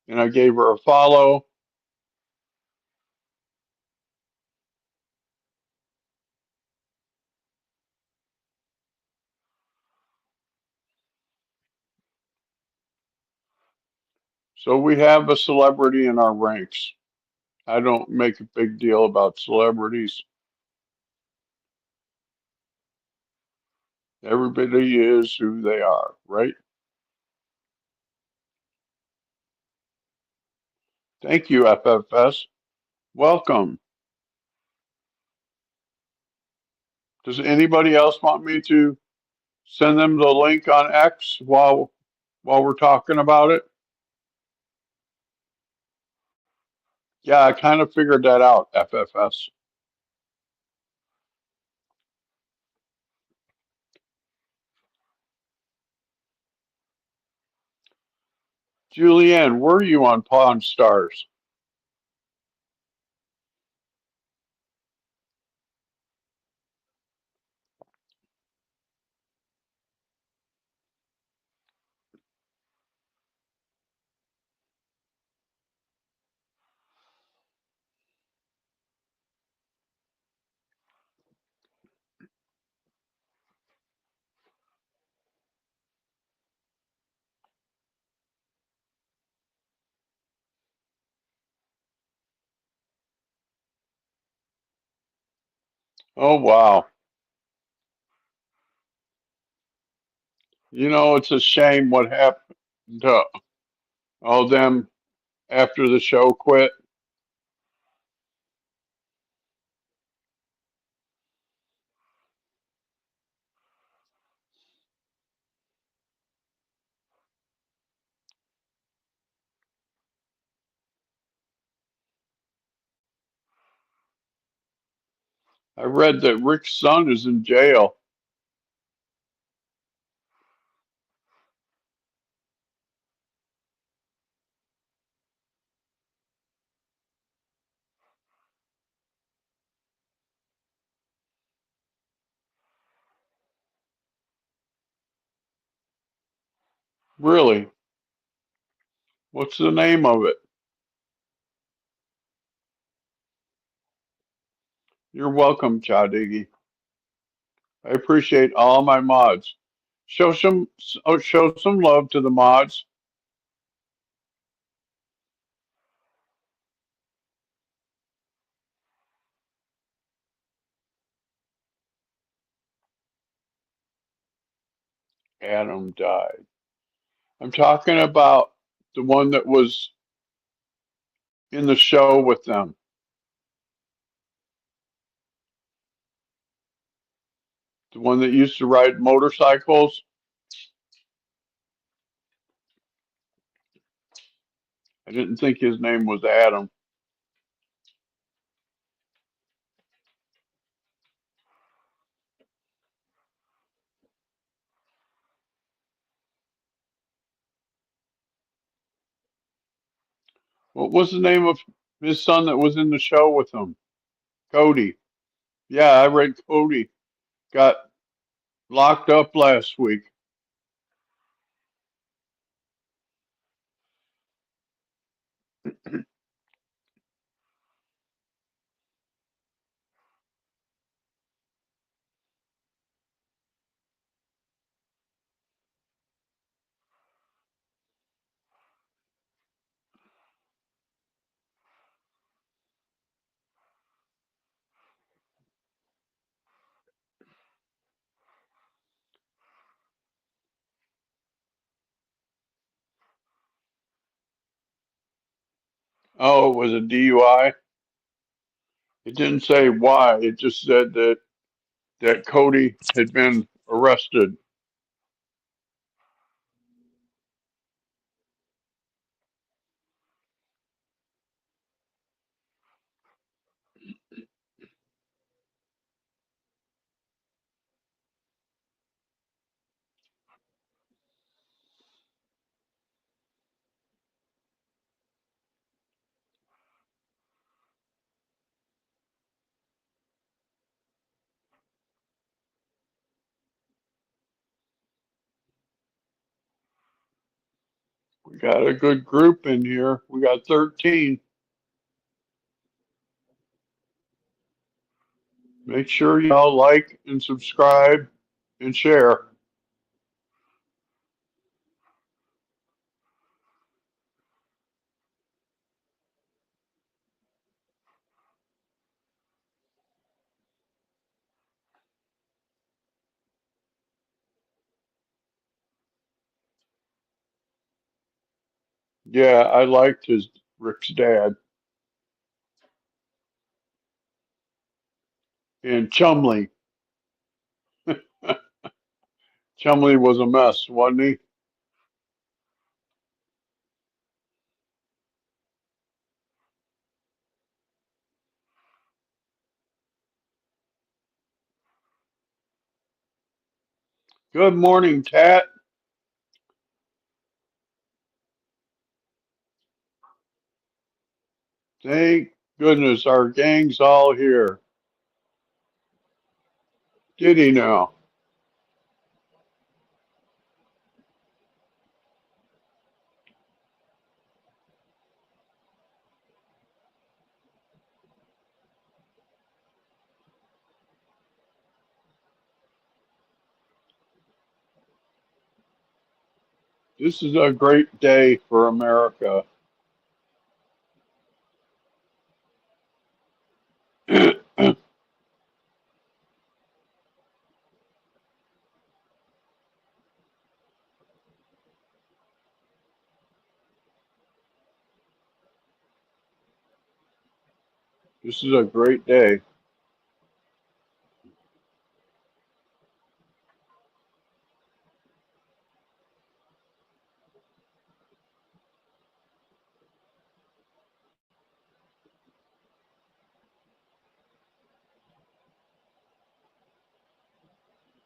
and I gave her a follow. So we have a celebrity in our ranks. I don't make a big deal about celebrities. Everybody is who they are, right? Thank you, FFS. Welcome. Does anybody else want me to send them the link on X while we're talking about it? Yeah, I kind of figured that out, FFS. Julianne, were you on Pawn Stars? Oh, wow. You know, it's a shame what happened to all them after the show quit. I read that Rick's son is in jail. Really? What's the name of it? You're welcome, Chadigi. I appreciate all my mods. Show some love to the mods. Adam died. I'm talking about the one that was in the show with them. The one that used to ride motorcycles. I didn't think his name was Adam. What was the name of his son that was in the show with him? Cody. Yeah, I read Cody got locked up last week. Oh, it was a DUI. It didn't say why. It just said that Cody had been arrested. got a good group in here. We got 13. Make sure y'all like and subscribe and share. Yeah, I liked Rick's dad. And Chumley. Chumley was a mess, wasn't he? Good morning, Tat. Thank goodness our gang's all here. Did he now? This is a great day for America. This is a great day.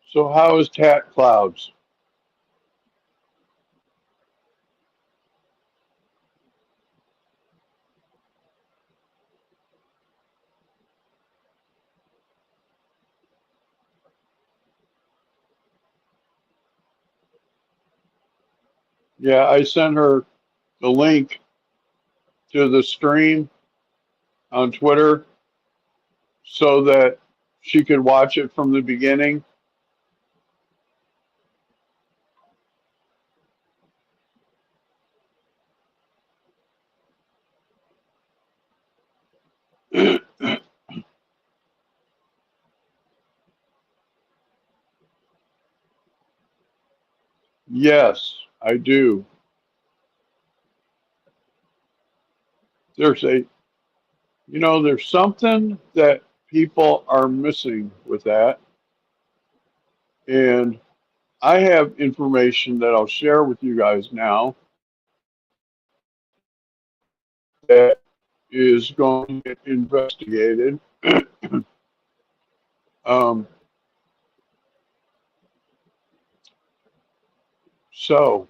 So how is Tat Clouds? Yeah, I sent her the link to the stream on Twitter so that she could watch it from the beginning. Yes, I do. There's a, there's something that people are missing with that. And I have information that I'll share with you guys now that is going to get investigated. um, so,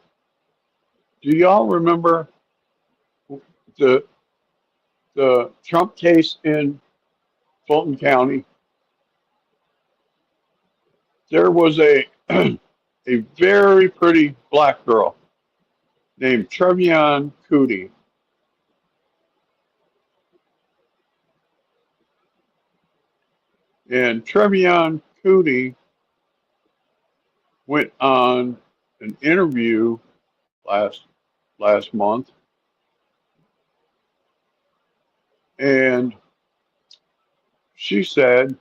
do y'all remember the Trump case in Fulton County? There was a a very pretty black girl named Trevion Cootie, and Trevion Cootie went on an interview last last month, and she said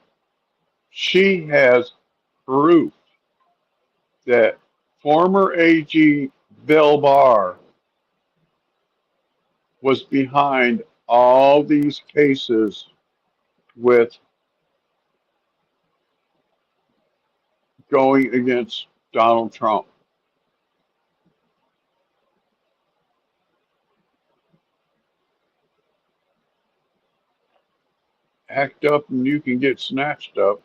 she has proof that former AG Bill Barr was behind all these cases with going against Donald Trump. Act up and you can get snatched up.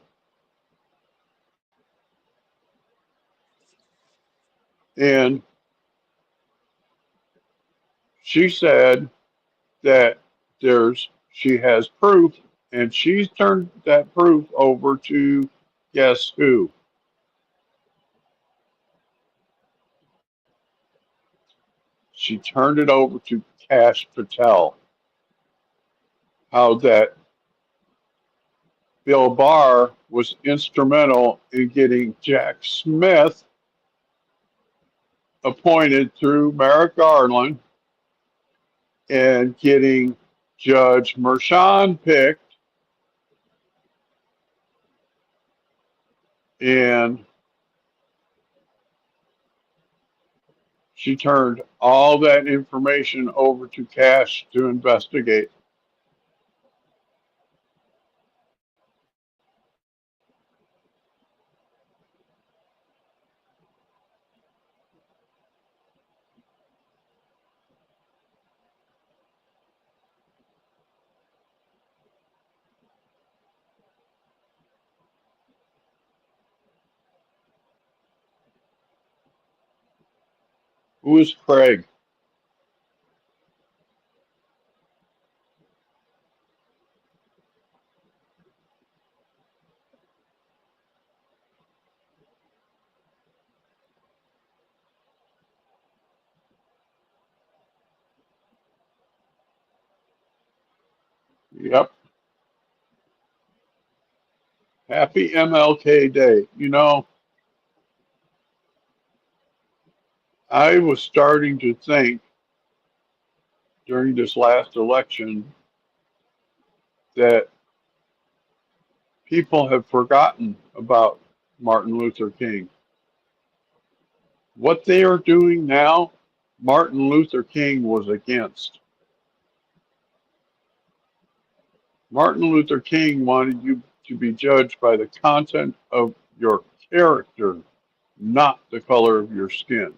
And she said that she has proof, and she's turned that proof over to guess who? she turned it over to Cash Patel. How that Bill Barr was instrumental in getting Jack Smith appointed through Merrick Garland and getting Judge Mershon picked, and she turned all that information over to Cash to investigate. Who is Craig? Yep. Happy MLK Day. You know, I was starting to think during this last election that people have forgotten about Martin Luther King. What they are doing now, Martin Luther King was against. Martin Luther King wanted you to be judged by the content of your character, not the color of your skin.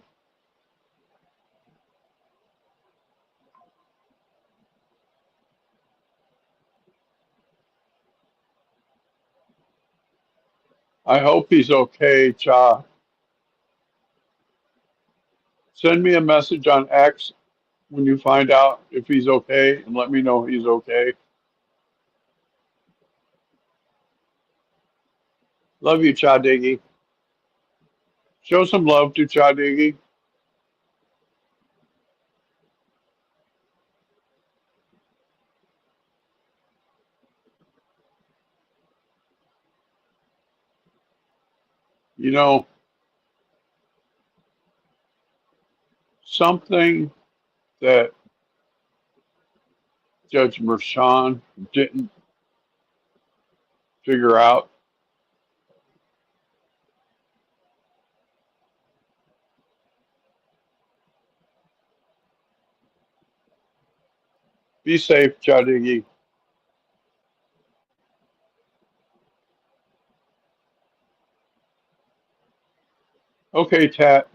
I hope he's okay, Cha. Send me a message on X when you find out if he's okay and let me know he's okay. Love you, Cha Diggy. Show some love to Cha Diggy. You know, something that Judge Mershon didn't figure out. Be safe, Cha Diggy. Okay, Tat.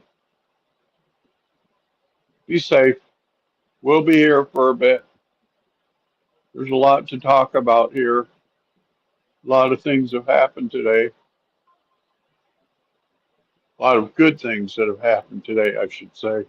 Be safe. We'll be here for a bit. There's a lot to talk about here. A lot of things have happened today. A lot of good things that have happened today, I should say.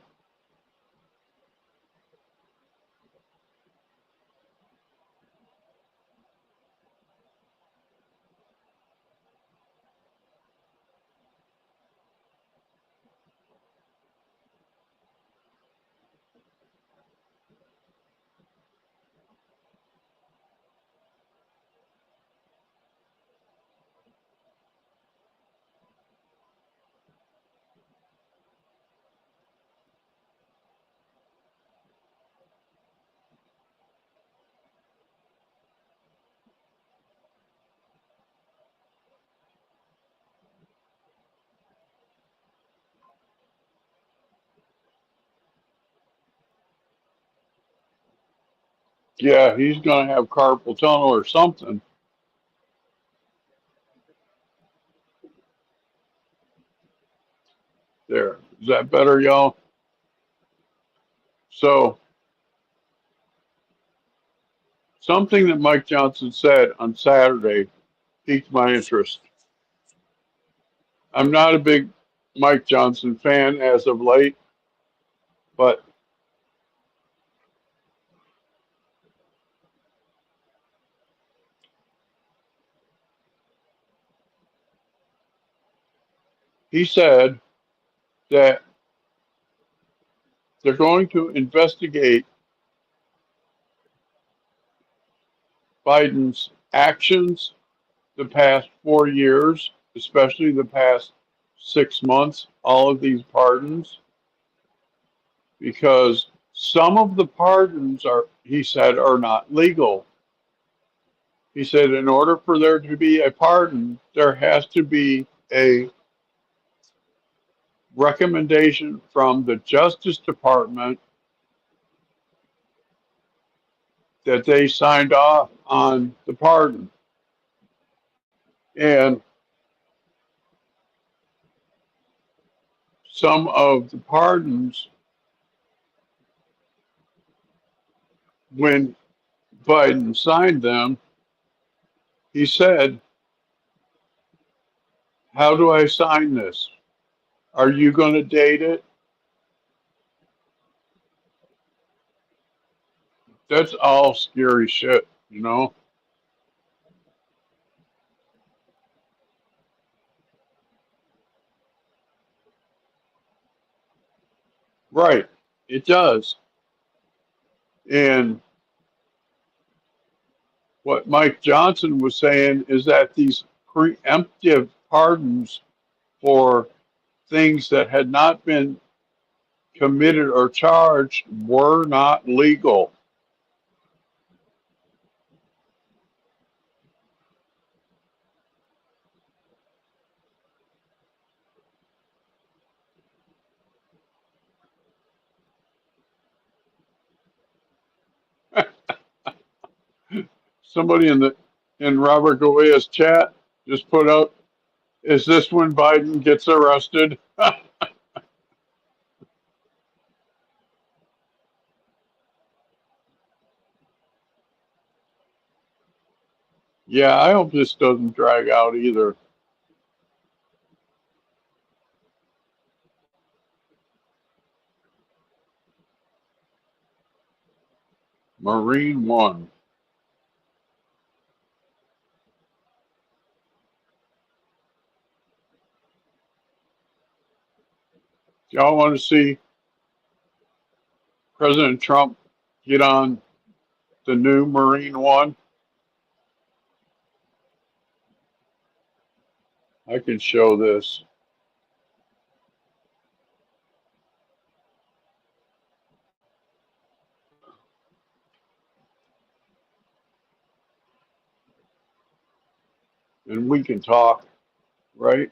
Yeah, he's going to have carpal tunnel or something. There. Is that better, y'all? So, something that Mike Johnson said on Saturday piqued my interest. I'm not a big Mike Johnson fan as of late, but he said that They're going to investigate Biden's actions the past 4 years, especially the past 6 months, all of these pardons, because some of the pardons are, he said, are not legal. He said, in order for there to be a pardon, there has to be a recommendation from the Justice Department that they signed off on the pardon. And some of the pardons, when Biden signed them, he said, how do I sign this? Are you going to date it? That's all scary shit, you know? Right. It does. And what Mike Johnson was saying is that these preemptive pardons for things that had not been committed or charged were not legal. Somebody in Robert Goya's chat just put out, is this when Biden gets arrested? Yeah, I hope this doesn't drag out either. Marine One. Y'all want to see President Trump get on the new Marine One? I can show this. And we can talk, right?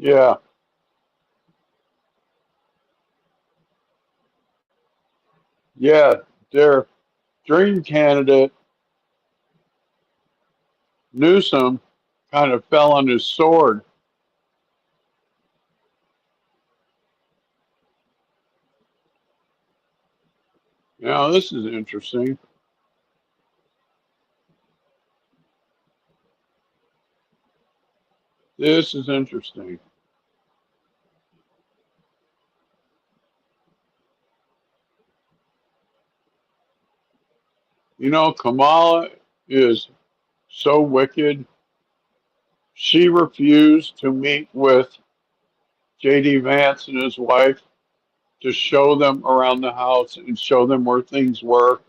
Yeah, yeah. Their dream candidate, Newsom, kind of fell on his sword. Now, this is interesting. This is interesting. You know, Kamala is so wicked. She refused to meet with J.D. Vance and his wife to show them around the house and show them where things were.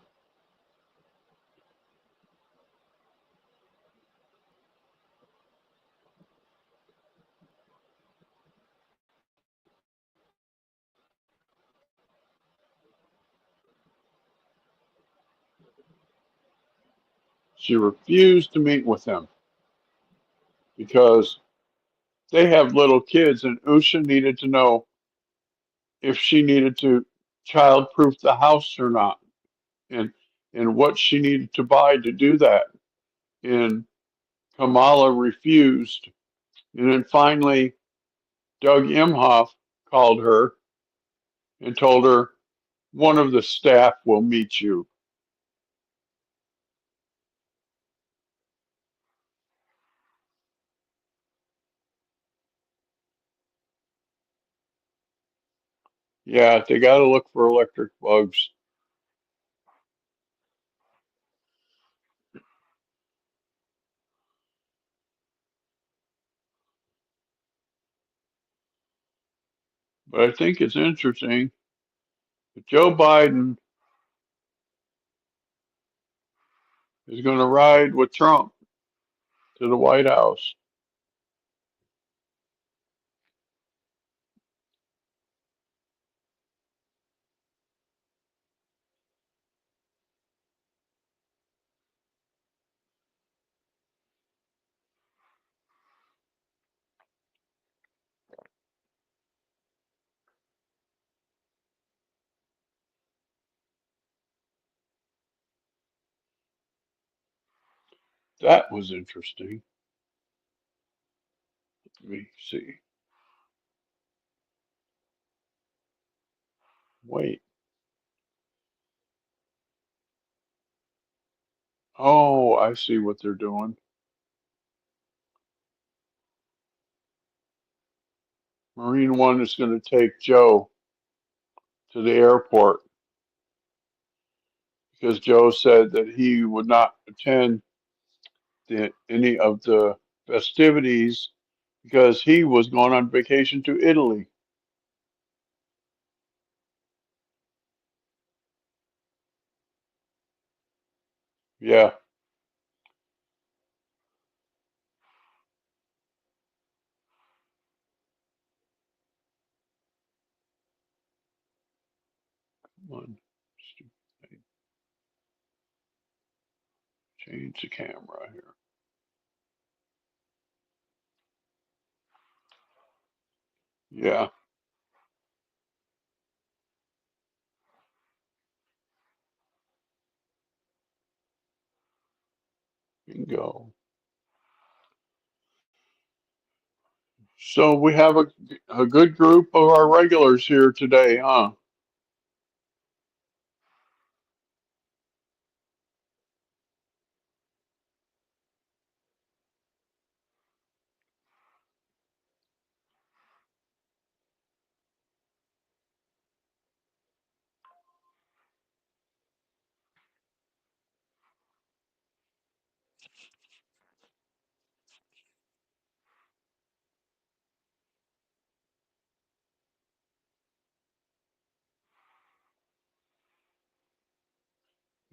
She refused to meet with them because they have little kids, and Usha needed to know if she needed to child-proof the house or not, and what she needed to buy to do that. and Kamala refused. And then finally, Doug Emhoff called her and told her, one of the staff will meet you. Yeah, they got to look for electric bugs. But I think it's interesting that Joe Biden is going to ride with Trump to the White House. That was interesting. Let me see. Wait. Oh, I see what they're doing. Marine One is going to take Joe to the airport because Joe said that he would not attend any of the festivities because he was going on vacation to Italy. Yeah. Come on. Change the camera here. Yeah. Bingo. So we have a good group of our regulars here today, huh?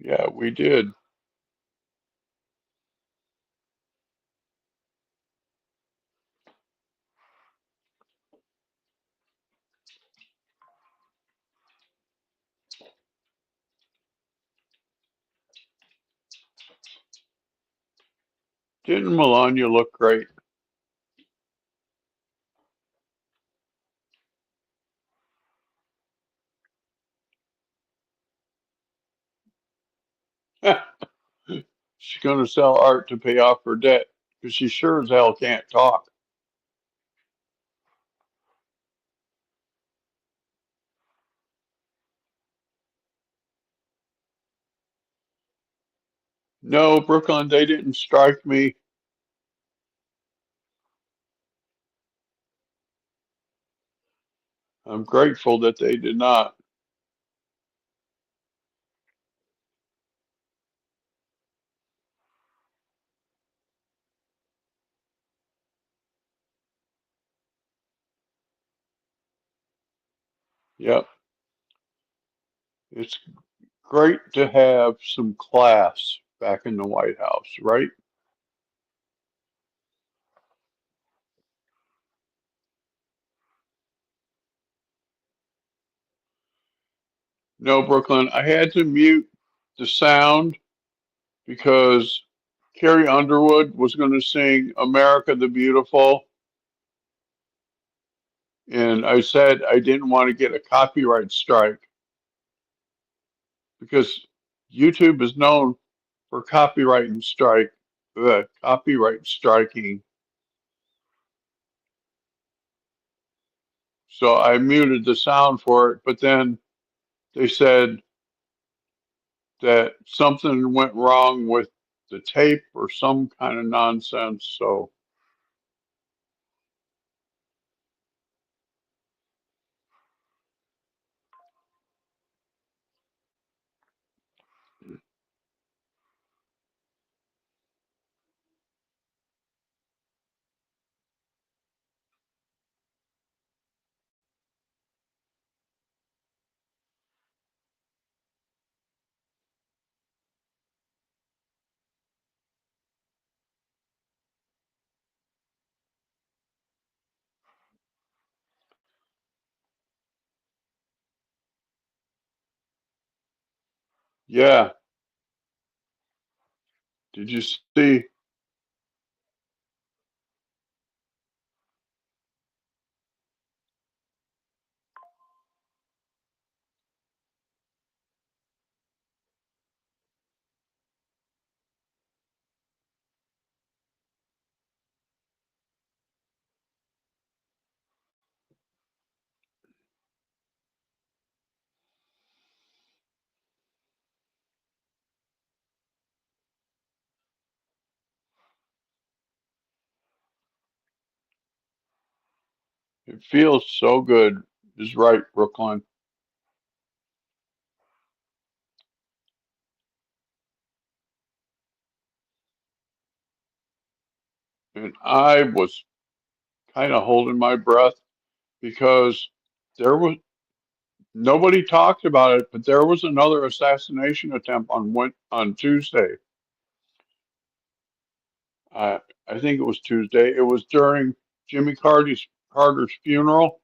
Yeah, we did. Didn't Melania look great? She's going to sell art to pay off her debt because she sure as hell can't talk. No, Brooklyn, they didn't strike me. I'm grateful that they did not. Yep. It's great to have some class back in the White House, right? No, Brooklyn, I had to mute the sound because Carrie Underwood was going to sing America the Beautiful. And I said I didn't want to get a copyright strike because YouTube is known for copyright and strike copyright striking. So I muted the sound for it, but then they said that something went wrong with the tape or some kind of nonsense. So yeah, did you see? It feels so good. Is right, Brooklyn. And I was kind of holding my breath because there was nobody talked about it, but there was another assassination attempt on Tuesday. I I think it was Tuesday. It was during Jimmy Carter's funeral.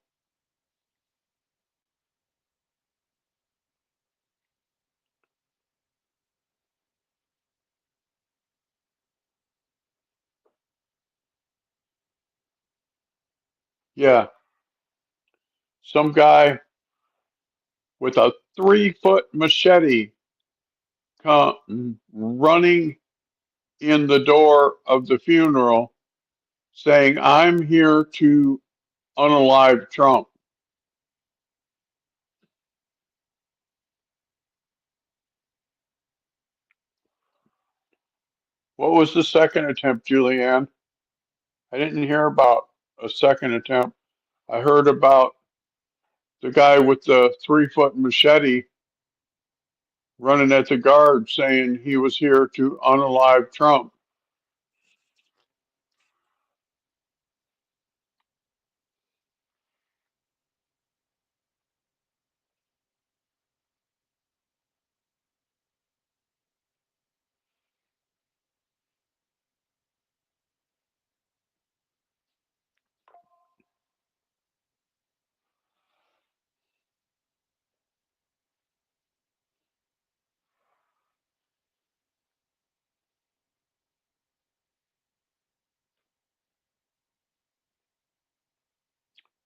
Yeah, some guy with a 3 foot machete come running in the door of the funeral saying, "I'm here to unalive Trump." What was the second attempt, Julianne? I didn't hear about a second attempt. I heard about the guy with the 3 foot machete running at the guard saying he was here to unalive Trump.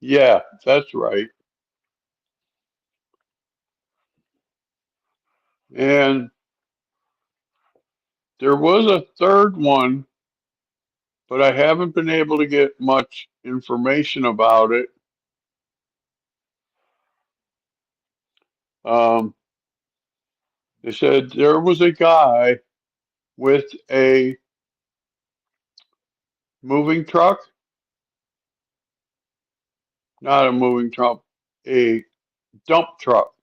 Yeah, that's right. And there was a third one, but I haven't been able to get much information about it. Um, they said there was a guy with a moving truck, not a moving truck, a dump truck.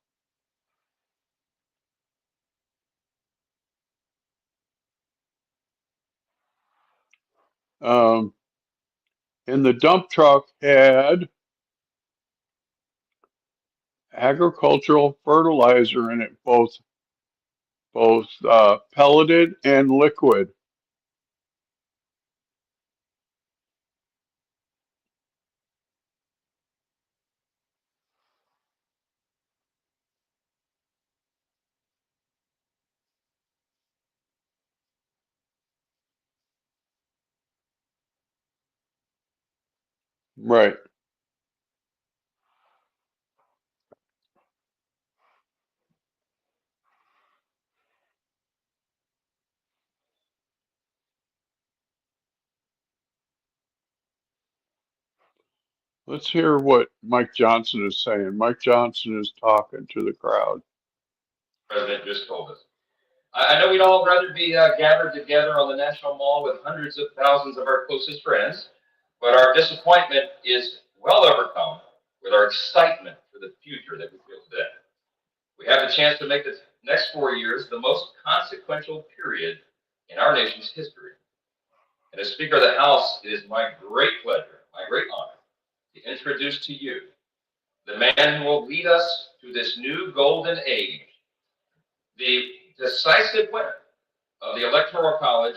Um, and the dump truck had agricultural fertilizer in it, both pelleted and liquid. Right. Let's hear what Mike Johnson is saying. Mike Johnson is talking to the crowd. President just told us. I know we'd all rather be gathered together on the National Mall with hundreds of thousands of our closest friends, but our disappointment is well overcome with our excitement for the future that we feel today. We have the chance to make the next 4 years the most consequential period in our nation's history. And as Speaker of the House, it is my great pleasure, my great honor, to introduce to you the man who will lead us through this new golden age, the decisive winner of the Electoral College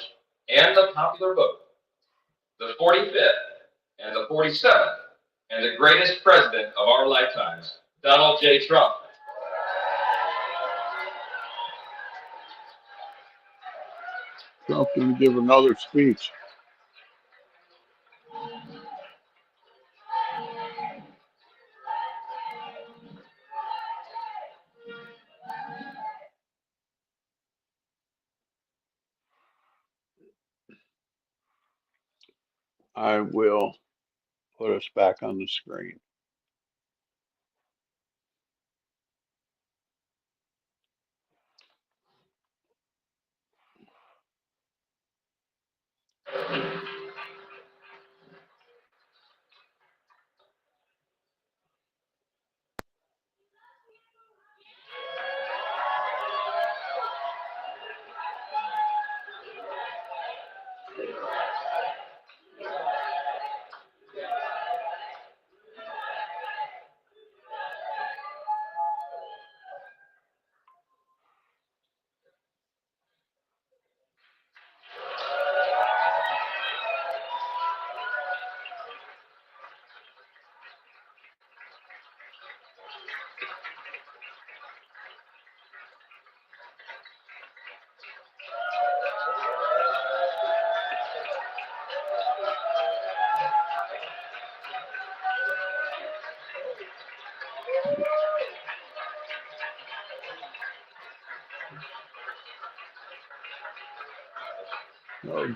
and the popular vote, the 45th and the 47th, and the greatest president of our lifetimes, Donald J. Trump. Trump going to give another speech. I will put us back on the screen.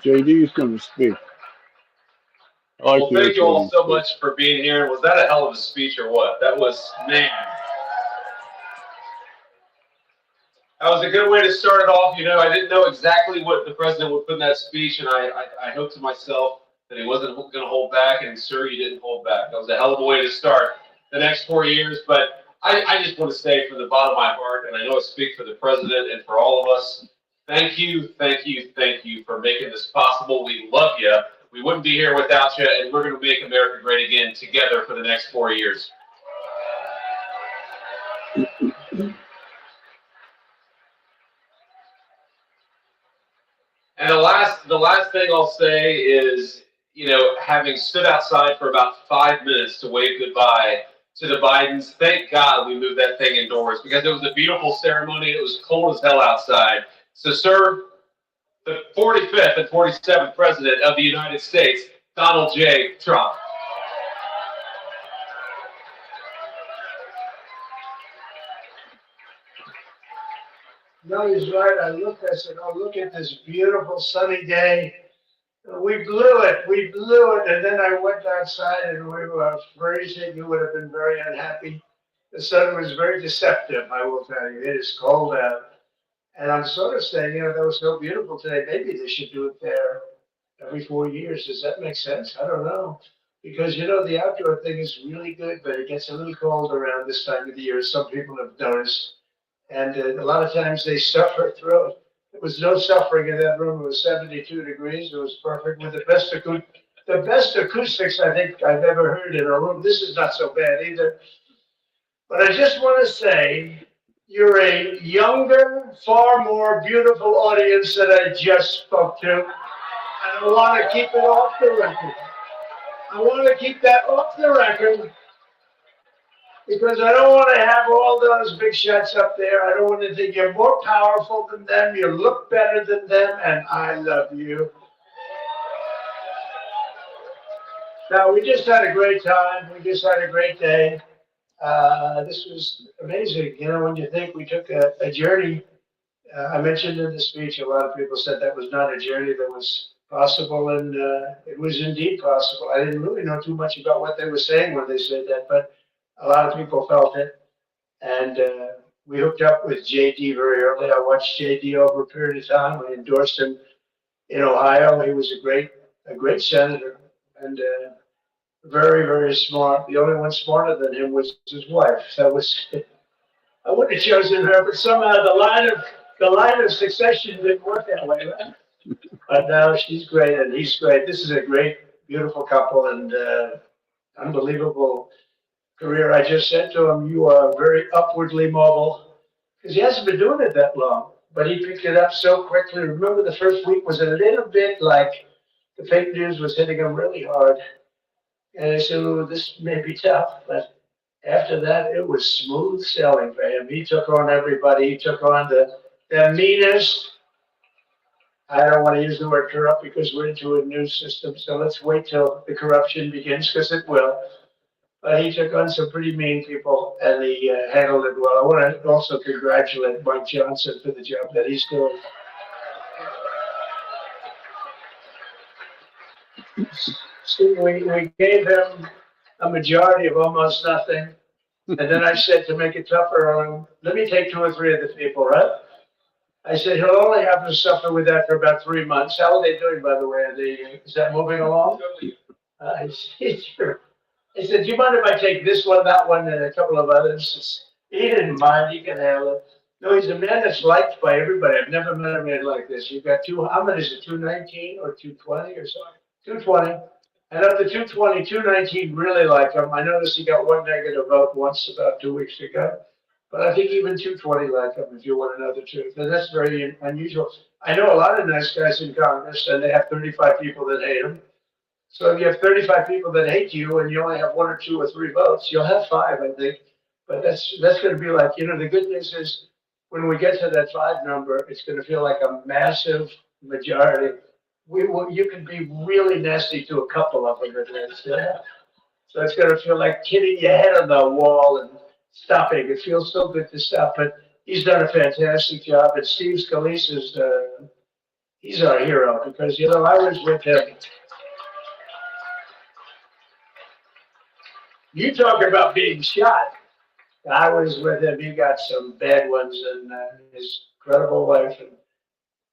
JD is going to speak. Well, thank you all so much for being here. Was that a hell of a speech or what? That was, man. That was a good way to start it off. You know, I didn't know exactly what the president would put in that speech, and I hoped to myself that he wasn't going to hold back, and sir, you didn't hold back. That was a hell of a way to start the next 4 years. But I just want to say from the bottom of my heart, and I know I speak for the president and for all of us, thank you, thank you, thank you for making this possible. We love you. We wouldn't be here without you, and we're going to make America great again together for the next 4 years. And the last thing I'll say is, you know, having stood outside for about 5 minutes to wave goodbye to the Bidens, thank God we moved that thing indoors because it was a beautiful ceremony. It was cold as hell outside. So, sir, the 45th and 47th President of the United States, Donald J. Trump. No, he's right. I said, oh, look at this beautiful sunny day. We blew it. And then I went outside and we were freezing. You would have been very unhappy. The sun was very deceptive, I will tell you. It is cold out. And I'm sort of saying, you know, that was so beautiful today. Maybe they should do it there every 4 years. Does that make sense? I don't know. Because, you know, the outdoor thing is really good, but it gets a little cold around this time of the year. Some people have noticed. And a lot of times they suffer through it. There was no suffering in that room. It was 72 degrees. It was perfect with the best acoustics I think I've ever heard in a room. This is not so bad either. But I just want to say, you're a younger, far more beautiful audience that I just spoke to. And I want to keep it off the record. I want to keep that off the record. Because I don't want to have all those big shots up there. I don't want to think you're more powerful than them. You look better than them, and I love you. Now, we just had a great time. We just had a great day. This was amazing. You know, when you think we took a journey, I mentioned in the speech, a lot of people said that was not a journey, that was possible, and it was indeed possible. I didn't really know too much about what they were saying when they said that, but a lot of people felt it. And we hooked up with JD very early. I watched JD over a period of time. I endorsed him in Ohio. He was a great senator, and very, very smart. The only one smarter than him was his wife. That was I would have chosen her, but somehow the line of succession didn't work that way. Right? But now she's great and he's great. This is a great, beautiful couple and unbelievable career. I just said to him, "You are very upwardly mobile," because he hasn't been doing it that long. But he picked it up so quickly. Remember, the first week was a little bit like the fake news was hitting him really hard. And I said, "Oh, this may be tough," but after that, it was smooth sailing for him. He took on everybody. He took on the meanest. I don't want to use the word corrupt because we're into a new system. So let's wait till the corruption begins because it will. But he took on some pretty mean people and he handled it well. I want to also congratulate Mike Johnson for the job that he's doing. See, we gave him a majority of almost nothing. And then I said to make it tougher on him, let me take two or three of the people, right? I said, he'll only have to suffer with that for about 3 months. How are they doing, by the way? Is that moving along? I said, sure. I said, do you mind if I take this one, that one, and a couple of others? He didn't mind. He can handle it. No, he's a man that's liked by everybody. I've never met a man like this. You've got how many is it, 219 or 220 or something? 220. And of the 220, 219 really like him. I noticed he got one negative vote once about 2 weeks ago. But I think even 220 like him, if you want to know the truth. And that's very unusual. I know a lot of nice guys in Congress, and they have 35 people that hate him. So if you have 35 people that hate you and you only have 1 or 2 or 3 votes, you'll have 5, I think. But that's going to be like, the good news is when we get to that 5 number, it's going to feel like a massive majority. You can be really nasty to a couple of them at least. Yeah? So it's going to feel like hitting your head on the wall and stopping. It feels so good to stop, but he's done a fantastic job. And Steve Scalise is, he's our hero because, I was with him. You talk about being shot. I was with him. He got some bad ones, and his incredible wife, and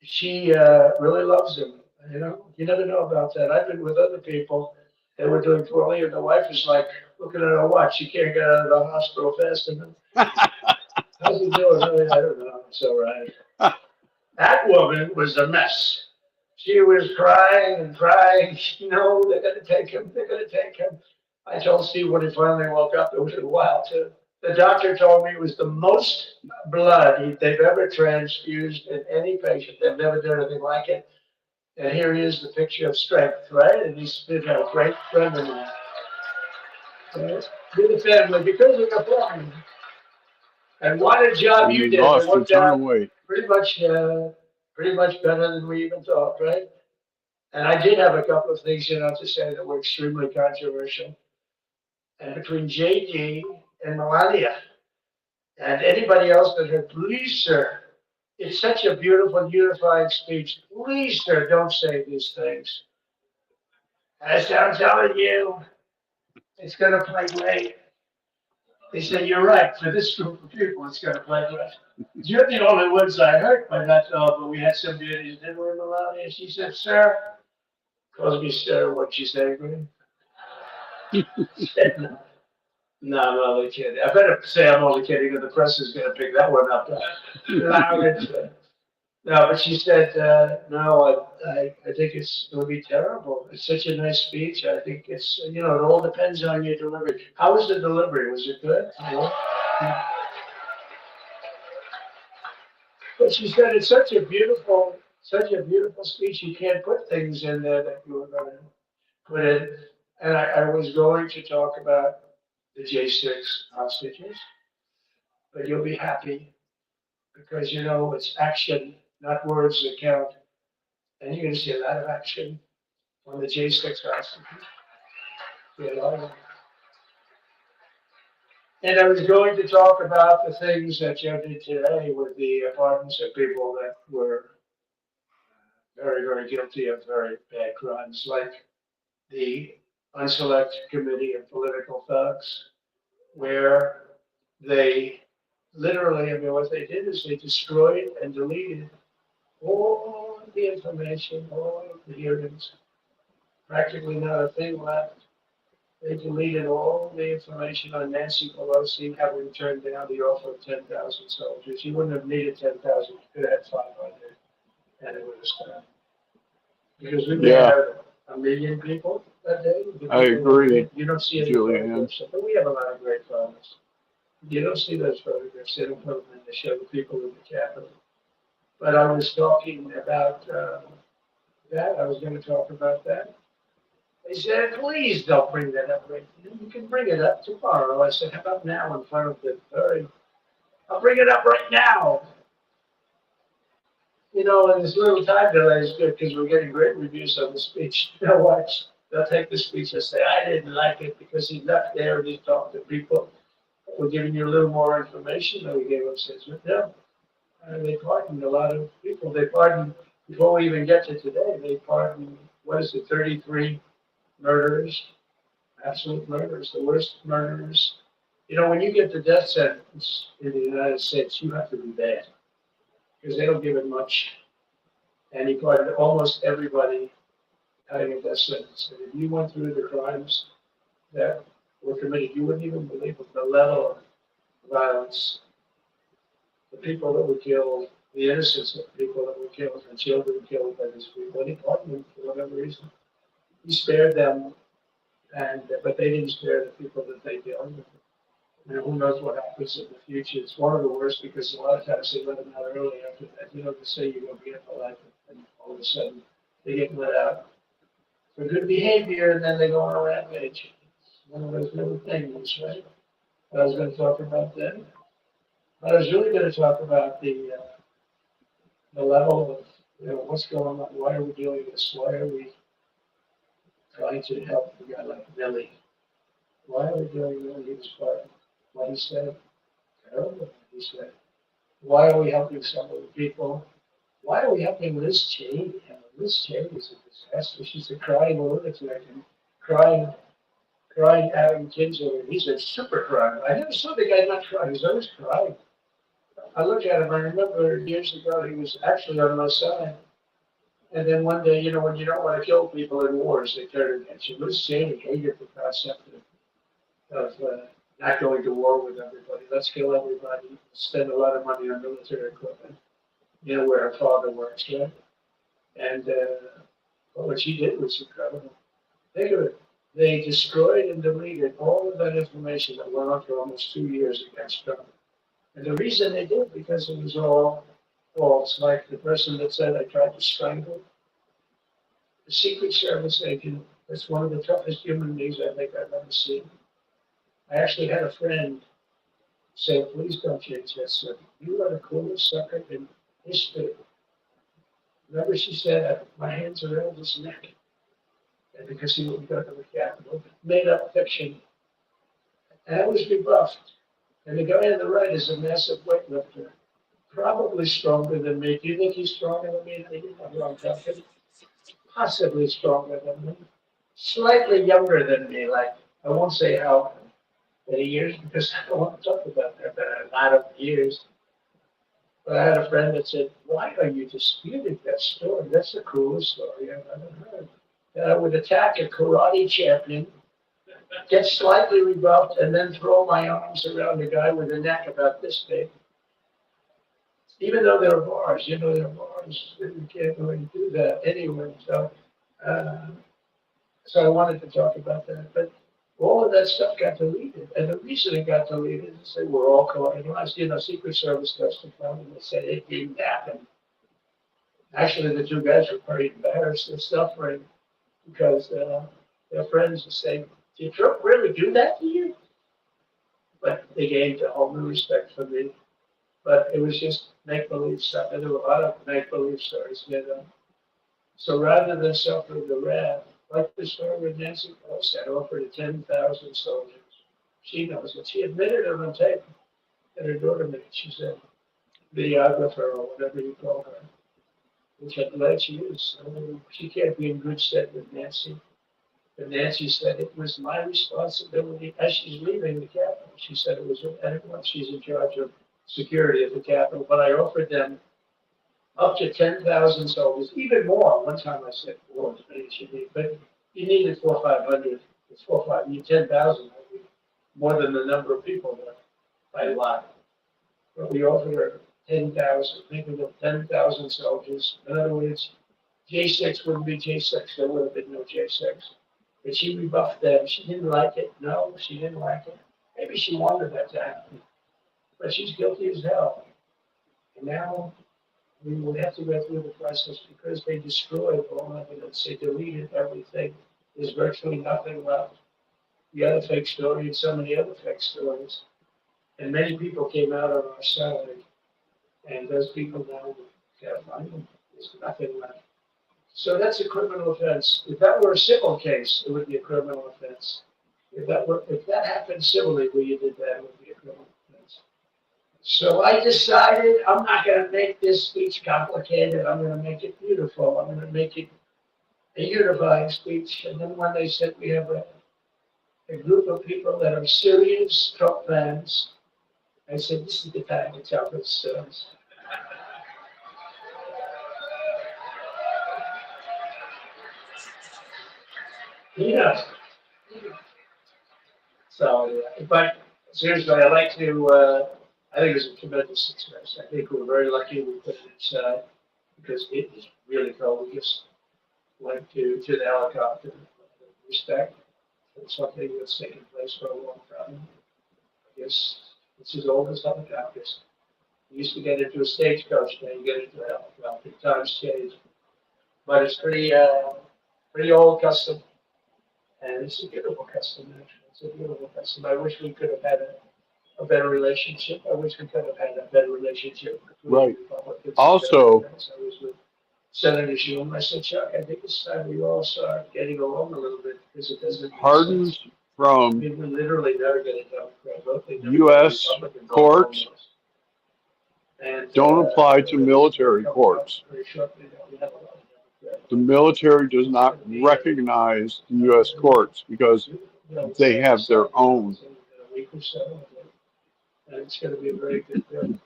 she really loves him. You never know about that. I've been with other people that were doing poorly, and the wife is like looking at her watch. She can't get out of the hospital fast enough. How's he doing? I don't know. It's all right. That woman was a mess. She was crying and crying. No, they're going to take him. They're going to take him. I told Steve when he finally woke up, it was a while too. The doctor told me it was the most blood they've ever transfused in any patient. They've never done anything like it. And here he is, the picture of strength, right? And he's been a great friend of mine. With the family, because of the family. And what a job you did. Lost It worked a ton out of weight. pretty much better than we even thought, right? And I did have a couple of things, to say that were extremely controversial. And between JD and Melania and anybody else that heard, please, sir, it's such a beautiful, unified speech. Please, sir, don't say these things. As I'm telling you, it's going to play great. They said, you're right. For this group of people, it's going to play great. You're the only ones I heard by that, but we had some beauties, didn't we, Melania? She said, sir, calls me sir, what she say, Green? Said, no. No, I'm only kidding. I better say I'm only kidding, because the press is going to pick that one up. No, but she said, no, I think it's going to be terrible. It's such a nice speech. I think it's, it all depends on your delivery. How was the delivery? Was it good? But she said, it's such a beautiful speech. You can't put things in there that you were going to put in. And I was going to talk about the J6 hostages, but you'll be happy because, it's action, not words that count. And you're going to see a lot of action on the J6 hostages. And I was going to talk about the things that Joe did today with the pardons of people that were very, very guilty of very bad crimes, like the Unselect Committee of Political Thugs, where they literally, I mean, what they did is they destroyed and deleted all the information, all of the hearings, practically not a thing left. They deleted all the information on Nancy Pelosi having turned down the offer of 10,000 soldiers. You wouldn't have needed 10,000, you could have had 500, and it would have stopped. Because we may Yeah, have 1 million people that day. I agree, You don't see any Julianne. photographs, but we have a lot of great photos. You don't see those photographs, they don't put them in to show the people in the Capitol. But I was talking about that, I was gonna talk about that. They said, please don't bring that up right now. You can bring it up tomorrow. I said, how about now in front of the I'll bring it up right now. You know, and this little time delay is good because we're getting great reviews on the speech. You know, watch, they'll take the speech and say, I didn't like it because he left there and he talked to people. We're giving you a little more information than we gave them since with them. And they pardoned a lot of people. They pardoned, before we even get to today, they pardoned, what is it, 33 murderers, absolute murderers, the worst murderers. You know, when you get the death sentence in the United States, you have to be bad because they don't give it much. And he pardoned almost everybody having a death sentence. And if you went through the crimes that were committed, you wouldn't even believe it, the level of violence, the people that were killed, the innocence of people that were killed, the children killed by these people. And he pardoned them for whatever reason. He spared them, but they didn't spare the people that they killed. And who knows what happens in the future. It's one of the worst because a lot of times they let them out early after that. You know, they say you're going to be in for life, and all of a sudden they get let out for good behavior, and then they go on a rampage. It's one of those little things, right? But I was going to talk about that. But I was really going to talk about the level of, you know, what's going on. Why are we doing this? Why are we trying to help a guy like Millie? Why are we doing what he was part? What he said? Terrible. What he said. Why are we helping some of the people? Why are we helping Liz Cheney? Liz Cheney is a disaster. She's a crying lunatic and crying Adam Kinzer. He's a super crier. I never saw the guy not cry. He's always crying. I look at him. I remember years ago he was actually on my side. And then one day, you know, when you don't want to kill people in wars, they turn against you. Liz Cheney hated the concept of not going to war with everybody. Let's kill everybody. Spend a lot of money on military equipment. You know where her father works, right? And what she did was incredible. Think of it. They destroyed and deleted all of that information that went on for almost 2 years against Trump. And the reason they did, because it was all false. Like the person that said I tried to strangle. The Secret Service agent, that's one of the toughest human beings I think I've ever seen. I actually had a friend say, please don't change that subject. You are the coolest sucker in history. Remember she said, my hands are around his neck. And because he wouldn't go to the Capitol. Made up fiction. And I was rebuffed. And the guy on the right is a massive weightlifter. Probably stronger than me. Do you think he's stronger than me? I think I'm wrong, Duncan. Possibly stronger than me. Slightly younger than me. Like, I won't say how many years because I don't want to talk about that, but a lot of years. But I had a friend that said, why are you disputing that story? That's the coolest story I've ever heard. That I would attack a karate champion, get slightly rebuffed, and then throw my arms around a guy with a neck about this big. Even though there are bars, you know, there are bars, you can't really do that anyway. So I wanted to talk about that. But all of that stuff got deleted. And the reason it got deleted is they were all caught in lies. You know, Secret Service testified and they said it didn't happen. Actually, the two guys were pretty embarrassed and suffering because their friends were saying, did Trump really do that to you? But they gained a whole new respect for me. But it was just make-believe stuff. And there were a lot of make-believe stories made up. So rather than suffer the wrath, like the story with Nancy Pelosi, I offered 10,000 soldiers. She knows it. She admitted it on tape that her daughter made. She said, videographer or whatever you call her. which I'm glad she is. She can't be in good stead with Nancy. But Nancy said it was my responsibility as she's leaving the Capitol. She said it was, and once she's in charge of security at the Capitol, but I offered them up to 10,000 soldiers, even more. One time I said 4 as many as you need, but you needed 400 or 500. It's 4 or 5, you need 10,000, more than the number of people there by a lot. But we offered her 10,000, think of 10,000 soldiers. In other words, J6 wouldn't be J6, there would have been no J6. But she rebuffed them. She didn't like it. No, she didn't like it. Maybe she wanted that to happen. But she's guilty as hell. And now we would have to go through the process because they destroyed all evidence. They deleted everything. There's virtually nothing left. The other fake story and so many other fake stories. And many people came out on our side. And those people now can't find them. There's nothing left. So that's a criminal offense. If that were a civil case, it would be a criminal offense. If that happened civilly where you did that, it would be a criminal offense. So I decided I'm not going to make this speech complicated. I'm going to make it beautiful. I'm going to make it a unifying speech. And then when they said we have a group of people that are serious Trump fans, I said, this is the time to tell those stories. Yeah. So, but seriously, I like to, I think it was a tremendous success. I think we're very lucky we put it inside because it is really cool. We just went to the helicopter. Respect for something that's taken place for a long time. I guess it's as old as helicopters. You used to get into a stagecoach, now you get into a helicopter. Times change. But it's pretty old custom. And it's a beautiful custom, actually. It's a beautiful custom. I wish we could have had a better relationship. I wish we could have had a better relationship between Right. the Republicans. Also- and Democrats. I was with Senator Schumer. I said, Chuck, I think it's time we all start getting along a little bit because it doesn't make Pardons sense. I from mean, we literally never get a Democrat vote. They never US get a Republican vote courts almost. And, don't apply to military courts. Pretty shortly, we have a lot of Democrats. The military does not recognize the U.S. courts because they have their own. A week or so, and it's going to be a very good thing.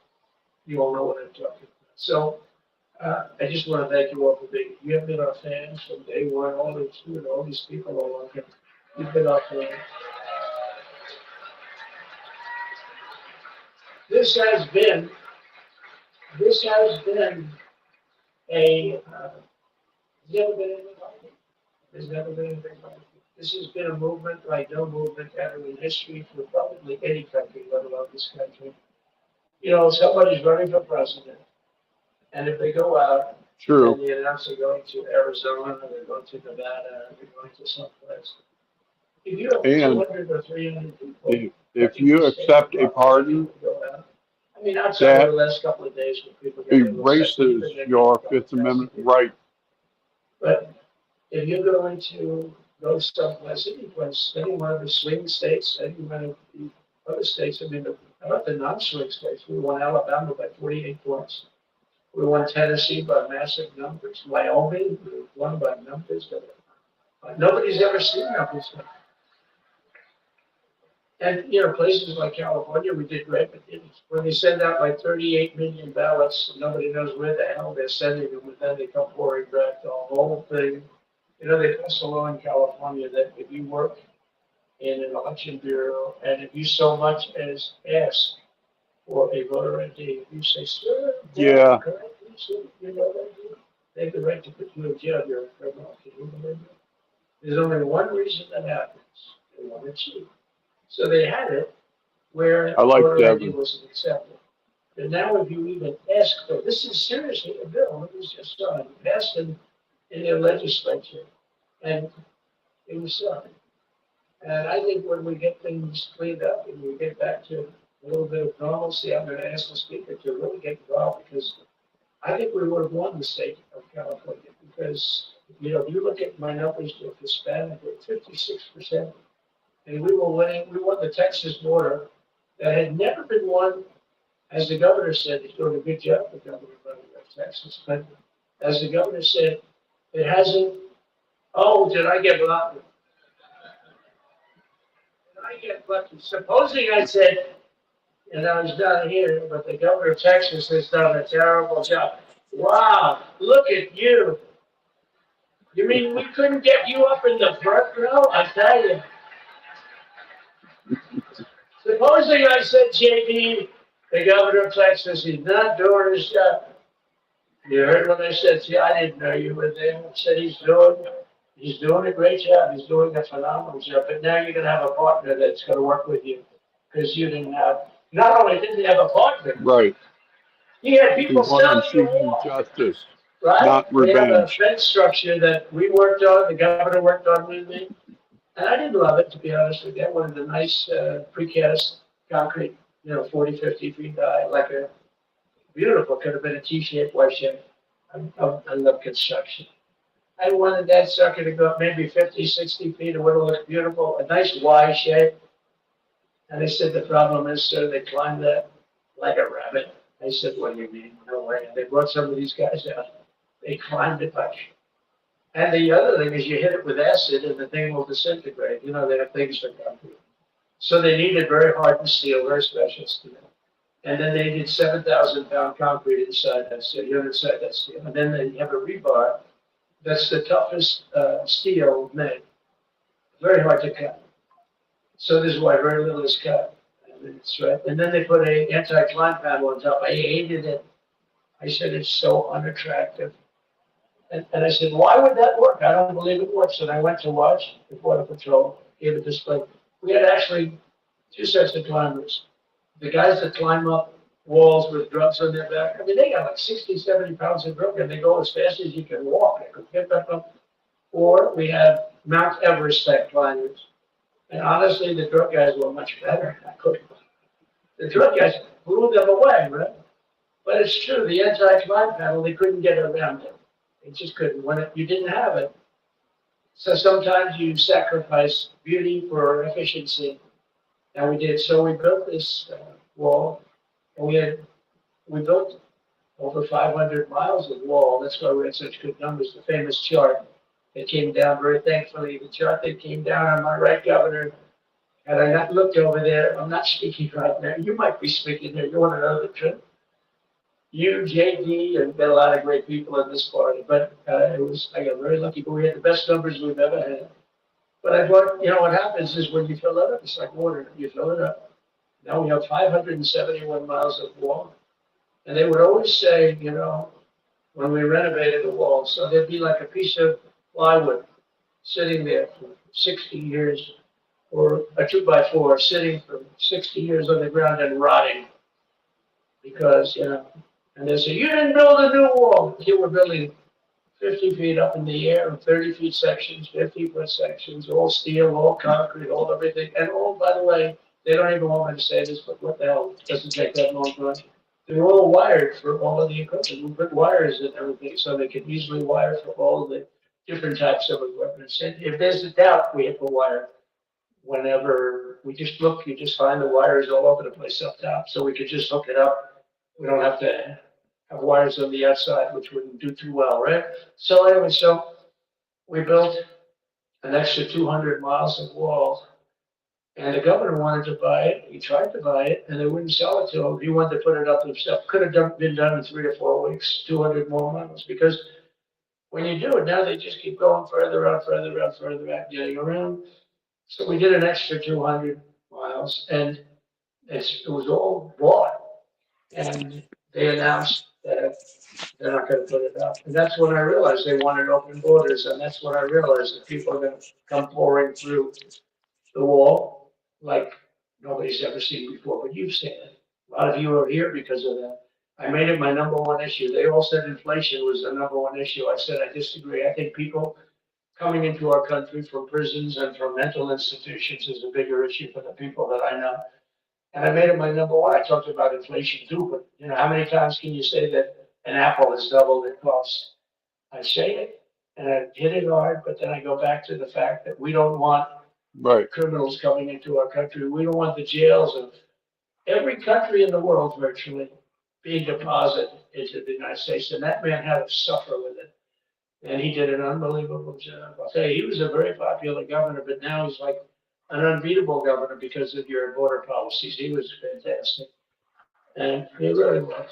You all know what I'm talking about. So I just want to thank you all for being. You have been our fans from day one. All these people all over. You've been our fans. This has been a. There's never been anything like it. There's never been anything like it. This has been a movement like no movement ever in history for probably any country, let alone this country. You know, somebody's running for president, and if they go out True. and they announce they're going to Arizona, they're going to Nevada, they're going to someplace. If you have And 200 or 300 people, If you accept a pardon, I mean, outside that of the last couple of days when people get erases your Fifth Amendment right. But if you're going to go someplace, any one of the swing states, any one of the other states, I mean, how about the non-swing states? We won Alabama by 48 points. We won Tennessee by massive numbers. Wyoming, we won by numbers. Nobody's ever seen numbers. And, you know, places like California, we did great, but when they send out like 38 million ballots, nobody knows where the hell they're sending them, and then they come pouring back the whole thing. You know, they pass a law in California that if you work in an election bureau, and if you so much as ask for a voter ID, if you say, sir, Yeah. correctly, sir, you know that, they have the right to put you in jail, you're a criminal. Can you believe it? There's only one reason that happens. They want to cheat. So they had it where I like voter ID Devin. wasn't accepted. And now if you even ask for, this is seriously a bill, it was just signed, passed in their legislature, and it was signed. And I think when we get things cleaned up and we get back to a little bit of normalcy, I'm going to ask the speaker to really get involved because I think we would have won the state of California because, you know, if you look at my numbers with Hispanic, we're 56%. And we won the Texas border that had never been won, as the governor said, he's doing a good job, the governor of Texas. But as the governor said, it hasn't, oh, did I get lucky? Did I get lucky? Supposing I said, and I was down here, but the governor of Texas has done a terrible job. Wow, look at you. You mean we couldn't get you up in the front row? I tell you. Supposing I said, JD, the governor of Texas, he's not doing his job. You heard what I said. See, I didn't know you were there. I said he's doing a great job. He's doing a phenomenal job. But now you're going to have a partner that's going to work with you because you didn't have. Not only didn't he have a partner, Right. he had He people wanted selling the seeking wall. justice, Right? not We have a revenge. fence structure that we worked on, the governor worked on with me. And I didn't love it, to be honest with you. I wanted a nice precast concrete, 40, 50 feet high, like a beautiful, could have been a T-shaped, Y-shaped. I love construction. I wanted that sucker to go up maybe 50, 60 feet. It would have looked beautiful, a nice Y shape. And they said, the problem is, sir, they climbed that like a rabbit. I said, what do you mean? No way. And they brought some of these guys out. They climbed it like. And the other thing is you hit it with acid and the thing will disintegrate. They have things for concrete. So they needed very hardened steel, very special steel. And then they did 7,000-pound concrete inside that steel, inside that steel. And then they have a rebar that's the toughest steel made. Very hard to cut. So this is why very little is cut. That's right. And then they put an anti-climb panel on top. I hated it. I said, it's so unattractive. And I said, why would that work? I don't believe it works. And I went to watch the Border Patrol, gave a display. We had actually two sets of climbers. The guys that climb up walls with drugs on their back, I mean, they got like 60, 70 pounds of drug and they go as fast as you can walk. They could pick that up. Or we have Mount Everest type climbers. And honestly, the drug guys were much better. The drug guys blew them away, right? But it's true, the anti-climb panel, they couldn't get around it. They just couldn't. You didn't have it. So sometimes you sacrifice beauty for efficiency. And we did. So we built this wall, and we built over 500 miles of wall. That's why we had such good numbers. The famous chart that came down, very thankfully, the chart that came down on my right, Governor. Had I not looked over there, I'm not speaking right now. You might be speaking there. You want to know the truth? You, JD, and got a lot of great people in this party. But I got very lucky. But we had the best numbers we've ever had. But I thought, what happens is when you fill it up, it's like water. You fill it up. Now we have 571 miles of wall. And they would always say, when we renovated the wall, so there'd be like a piece of plywood sitting there for 60 years, or a 2x4 sitting for 60 years on the ground and rotting. Because, and they say, you didn't build a new wall. You were building 50 feet up in the air, 30 feet sections, 50-foot sections, all steel, all concrete, all everything. And all, by the way, they don't even want me to say this, but what the hell, it doesn't take that long time. They're all wired for all of the equipment. We put wires in everything so they can easily wire for all of the different types of equipment. And if there's a doubt, we hit the wire. Whenever we just look, you just find the wires all over the place up top, so we could just hook it up. We don't have to have wires on the outside, which wouldn't do too well, right? So anyway, so we built an extra 200 miles of wall, and the governor wanted to buy it. He tried to buy it, and they wouldn't sell it to him. He wanted to put it up himself. Could have been done in 3 or 4 weeks, 200 more miles, because when you do it now, they just keep going further out, further out, further out, getting around. So we did an extra 200 miles, and it was all bought. And they announced that they're not going to put it up. And that's when I realized they wanted open borders, and that's when I realized that people are going to come pouring through the wall like nobody's ever seen before. But you've seen it. A lot of you are here because of that. I made it my number one issue. They all said inflation was the number one issue. I said I disagree. I think people coming into our country from prisons and from mental institutions is a bigger issue for the people that I know. And I made it my number one. I talked about inflation too, but how many times can you say that an apple has doubled in cost? I say it and I hit it hard, but then I go back to the fact that we don't want criminals coming into our country. We don't want the jails of every country in the world virtually being deposited into the United States, and that man had to suffer with it. And he did an unbelievable job. I'll tell you, he was a very popular governor, but now he's like an unbeatable governor because of your border policies. He was fantastic. And he really was.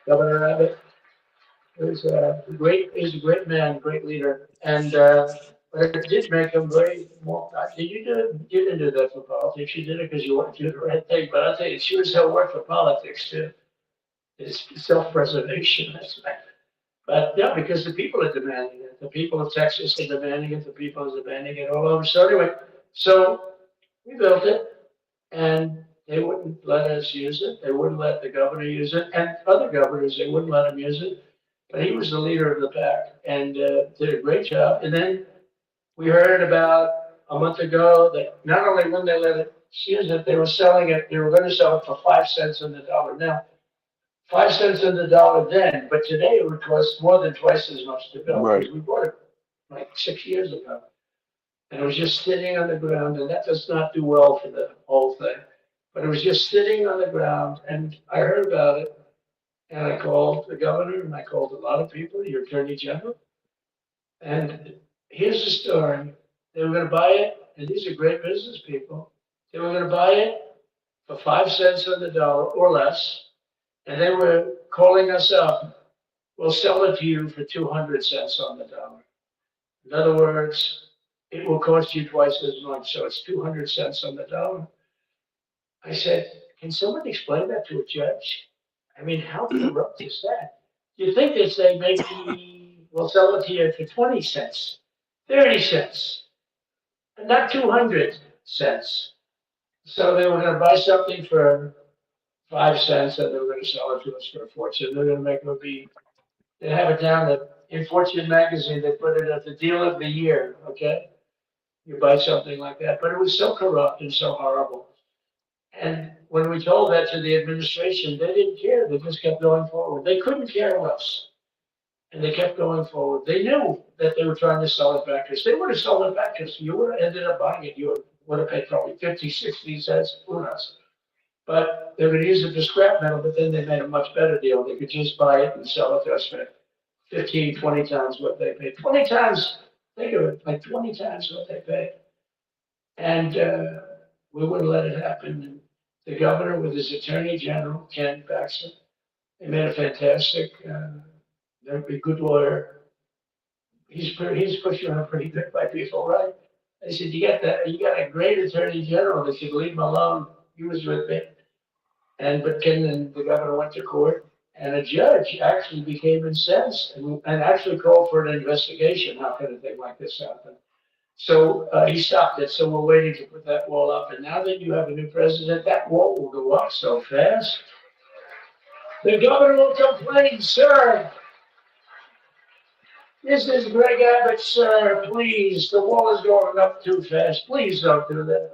Governor Abbott was he's a great man, great leader. And, but it did make him very more, you didn't do that for politics. You did it because you wanted to do the right thing. But I'll tell you, it sure as hell worked for politics too. It's self-preservation, that's right. But yeah, because the people are demanding it. The people of Texas are demanding it. The people are demanding it all over. So anyway, so we built it, and they wouldn't let us use it. They wouldn't let the governor use it, and other governors, they wouldn't let him use it. But he was the leader of the pack and did a great job. And then we heard about a month ago that not only wouldn't they let it use it, they were selling it. They were going to sell it for 5 cents on the dollar. Now, 5 cents on the dollar then, but today it would cost more than twice as much to build. Right. Because we bought it like 6 years ago. And it was just sitting on the ground, and that does not do well for the whole thing. But it was just sitting on the ground, and I heard about it, and I called the governor, and I called a lot of people, your attorney general. And here's the story. They were going to buy it, and these are great business people. They were going to buy it for 5 cents on the dollar or less. And they were calling us up. We'll sell it to you for 200 cents on the dollar. In other words, it will cost you twice as much. So it's 200 cents on the dollar. I said, can someone explain that to a judge? I mean, how corrupt is that? You think they'd say maybe we'll sell it to you for 20 cents, 30 cents, and not 200 cents. So they were going to buy something for 5 cents and they were going to sell it to us for a fortune. They're going to make it be, they have it down that in Fortune magazine, they put it at the deal of the year, okay? You buy something like that. But it was so corrupt and so horrible. And when we told that to the administration, they didn't care. They just kept going forward. They couldn't care less. And they kept going forward. They knew that they were trying to sell it back to us. They would have sold it back to us. You would have ended up buying it. You would have paid probably 50, 60 cents. Who knows? But they would use it for scrap metal, but then they made a much better deal. They could just buy it and sell it to us for 15, 20 times what they paid. 20 times, think of it, like 20 times what they paid. And we wouldn't let it happen. And the governor with his attorney general, Ken Paxton, they made a fantastic, they're a good lawyer. He's pushing on pretty good by people, right? I said, you got a great attorney general. They said, leave him alone. He was with me. But Ken and the governor went to court, and a judge actually became incensed and actually called for an investigation. How could a thing like this happen? So he stopped it. So we're waiting to put that wall up. And now that you have a new president, that wall will go up so fast. The governor will complain, sir. This is Greg Abbott, sir. Please, the wall is going up too fast. Please don't do that.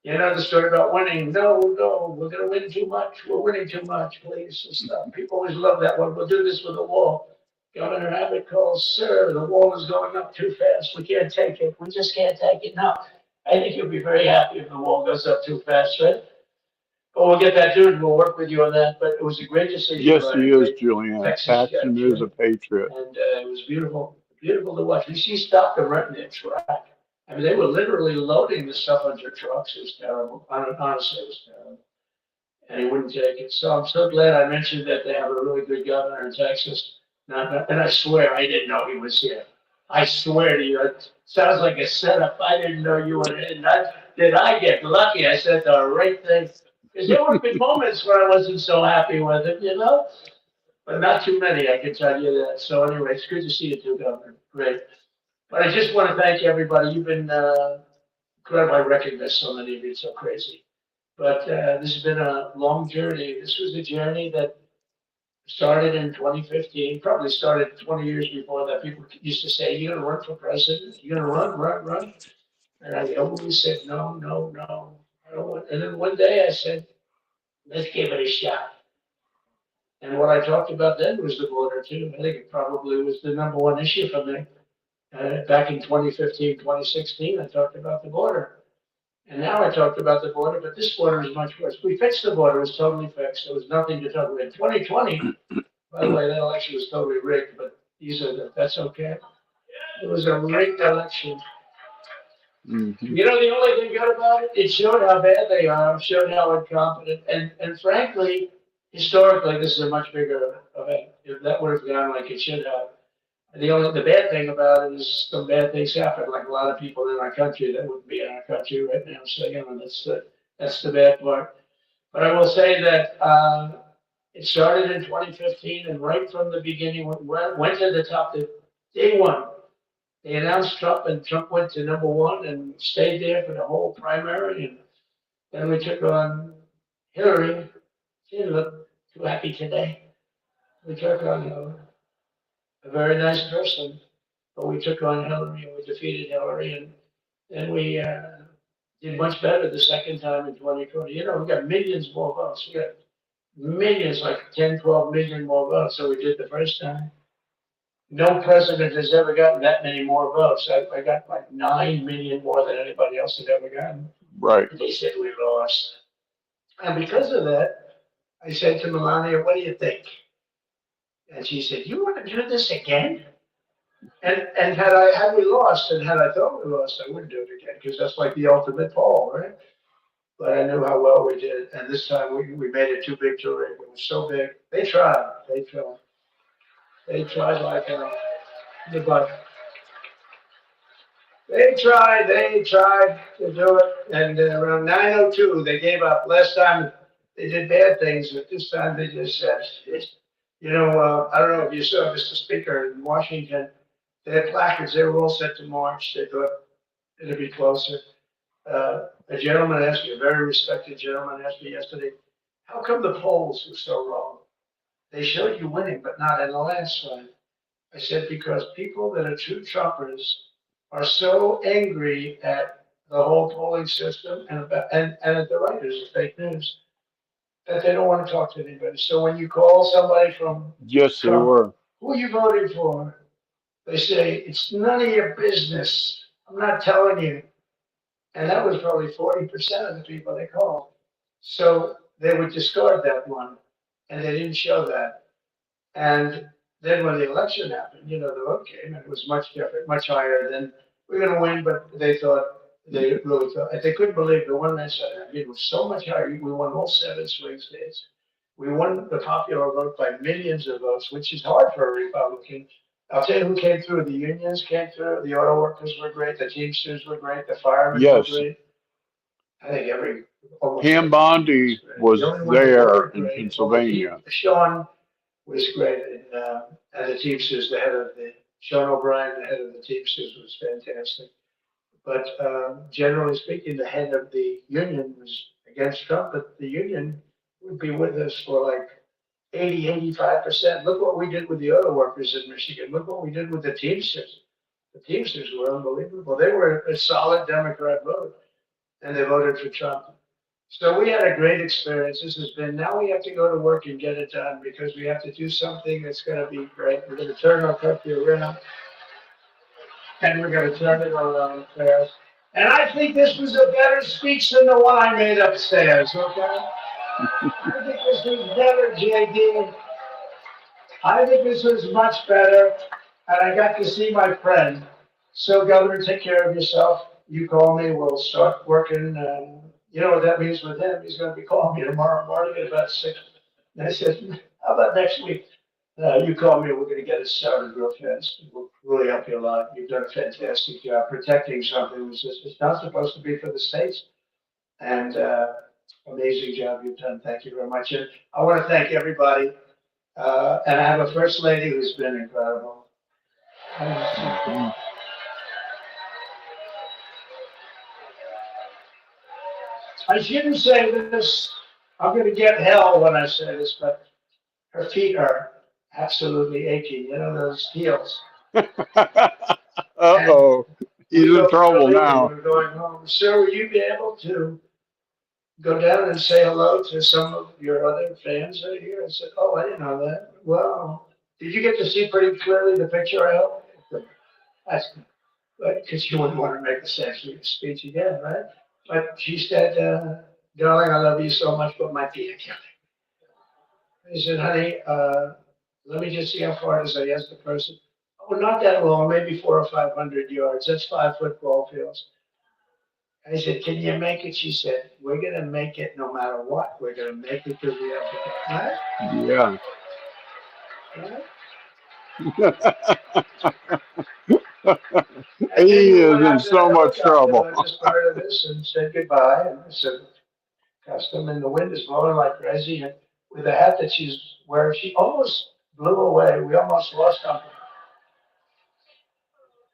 You know the story about winning. No, we're going to win too much. We're winning too much, please. Stop. People always love that one. We'll do this with the wall. Governor Abbott calls, sir, the wall is going up too fast. We can't take it. We just can't take it now. I think you'll be very happy if the wall goes up too fast, right? But we'll get that dude. We'll work with you on that. But it was a great decision. Yes, he is, Julian. Texas Paxton judge, is a patriot. And it was beautiful, beautiful to watch. He stopped them right in their track. I mean, they were literally loading the stuff onto trucks. It was terrible. Honestly, it was terrible. And he wouldn't take it. So I'm so glad I mentioned that they have a really good governor in Texas. And I swear I didn't know he was here. I swear to you, it sounds like a setup. I didn't know you were in. Did I get lucky? I said the right thing. Because there would have been moments where I wasn't so happy with it, you know? But not too many, I can tell you that. So anyway, it's good to see you too, Governor. Great. But I just want to thank everybody. You've been incredible. I recognize so many of you. It's so crazy. But this has been a long journey. This was a journey that started in 2015, probably started 20 years before that. People used to say, you're going to run for president? You're going to run? And I always said, no. I don't want. And then one day I said, let's give it a shot. And what I talked about then was the border, too. I think it probably was the number one issue for me. Back in 2015, 2016, I talked about the border. And now I talked about the border, but this border is much worse. We fixed the border, it was totally fixed. There was nothing to talk about. 2020, by the way, that election was totally rigged, but that's okay. It was a rigged election. Mhm. You know, the only thing good about it, it showed how bad they are, showed how incompetent, and frankly, historically, this is a much bigger event. If that would have gone like it should have. The bad thing about it is some bad things happen, like a lot of people in our country that wouldn't be in our country right now. So, you know, that's the bad part. But I will say that, it started in 2015 and right from the beginning, went to the top, day one. They announced Trump and Trump went to number one and stayed there for the whole primary. And then we took on Hillary. She didn't look too happy today. We took on a very nice person, but we took on Hillary and we defeated Hillary. And we did much better the second time in 2020. You know, we got millions more votes. We got millions, like 10, 12 million more votes than we did the first time. No president has ever gotten that many more votes. I got like 9 million more than anybody else had ever gotten. Right. They said we lost. And because of that, I said to Melania, what do you think? And she said, you want to do this again? And had we lost and had I thought we lost, I wouldn't do it again because that's like the ultimate poll, right? But I knew how well we did. And this time we made it too big to rig. It was so big. They tried. They tried like the butt. They tried to do it, and around 9:02 they gave up. Last time they did bad things, but this time they just said, you know, I don't know if you saw Mr. Speaker in Washington, they had placards, they were all set to march. They thought it'd be closer. A gentleman asked me, a very respected gentleman asked me yesterday, how come the polls were so wrong? They showed you winning, but not in the landslide. I said, because people that are true Trumpers are so angry at the whole polling system and at the writers of fake news that they don't want to talk to anybody. So when you call somebody from Yes, they Trump, were. who are you voting for? They say, it's none of your business. I'm not telling you. And that was probably 40% of the people they called. So they would discard that one, and they didn't show that. And then when the election happened, you know, the vote came, and it was much different, much higher than we're going to win, but they really thought, they couldn't believe the one that said it was so much higher. We won all 7 swing states. We won the popular vote by millions of votes, which is hard for a Republican. I'll tell you who came through. The unions came through. The auto workers were great. The Teamsters were great. The firemen were Yes. great. I think Pam Bondi was there in Pennsylvania. Sean was great, and the Teamsters, the head of Sean O'Brien, the head of the Teamsters, was fantastic. But generally speaking, the head of the union was against Trump, but the union would be with us for like 85%. Look what we did with the auto workers in Michigan. Look what we did with the Teamsters. The Teamsters were unbelievable. They were a solid Democrat vote, and they voted for Trump. So we had a great experience. This has been, now we have to go to work and get it done because we have to do something that's going to be great. We're going to turn our country around, and we're going to turn it around fast. And I think this was a better speech than the one I made upstairs, okay? I think this was better, JD. I think this was much better, and I got to see my friend. So, Governor, take care of yourself. You call me, we'll start working. You know what that means with him? He's going to be calling me tomorrow morning at about 6. And I said, how about next week? You call me, we're going to get it started real fast. We'll really help you a lot. You've done a fantastic job protecting something which is it's not supposed to be for the states. And amazing job you've done. Thank you very much. And I want to thank everybody. And I have a first lady who's been incredible. I shouldn't say this. I'm going to get hell when I say this, but her feet are absolutely aching. You know, those heels. Uh-oh. He's in trouble now. We're going home. Sir, will you be able to go down and say hello to some of your other fans that are here? I said, oh, I didn't know that. Well, did you get to see pretty clearly the picture I hope? That's because you wouldn't want to make the same speech again, right? But she said, darling, I love you so much, but my feet are killing me. I said, honey, let me just see how far it is. I asked the person. Oh, not that long, maybe 400 or 500 yards. That's 5 foot ball fields. I said, can you make it? She said, we're going to make it no matter what. We're going to make it because we have to go. Right? Yeah. Right? And then He we is went in out to the so much helicopter trouble. on this part of this and said goodbye. And I said, custom, and the wind is blowing like crazy. And with the hat that she's wearing, she almost blew away. We almost lost something.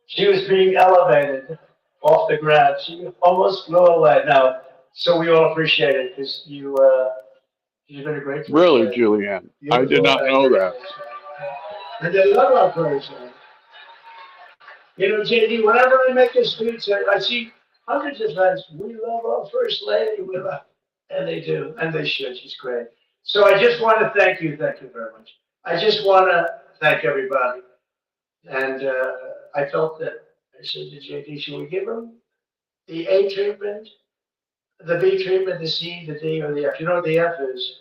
She was being elevated off the ground. She almost flew away. Now, so we all appreciate it because you've been a great first Really, lady. Julianne, I did Beautiful not and know very that. nice. And they love our person. You know, JD, whenever I make a speech, I see hundreds of times, we love our first lady. We love, and they do, and they should. She's great. So I just want to thank you. Thank you very much. I just want to thank everybody. And I felt that I said to JD, should we give him the A treatment, the B treatment, the C, the D, or the F? You know what the F is?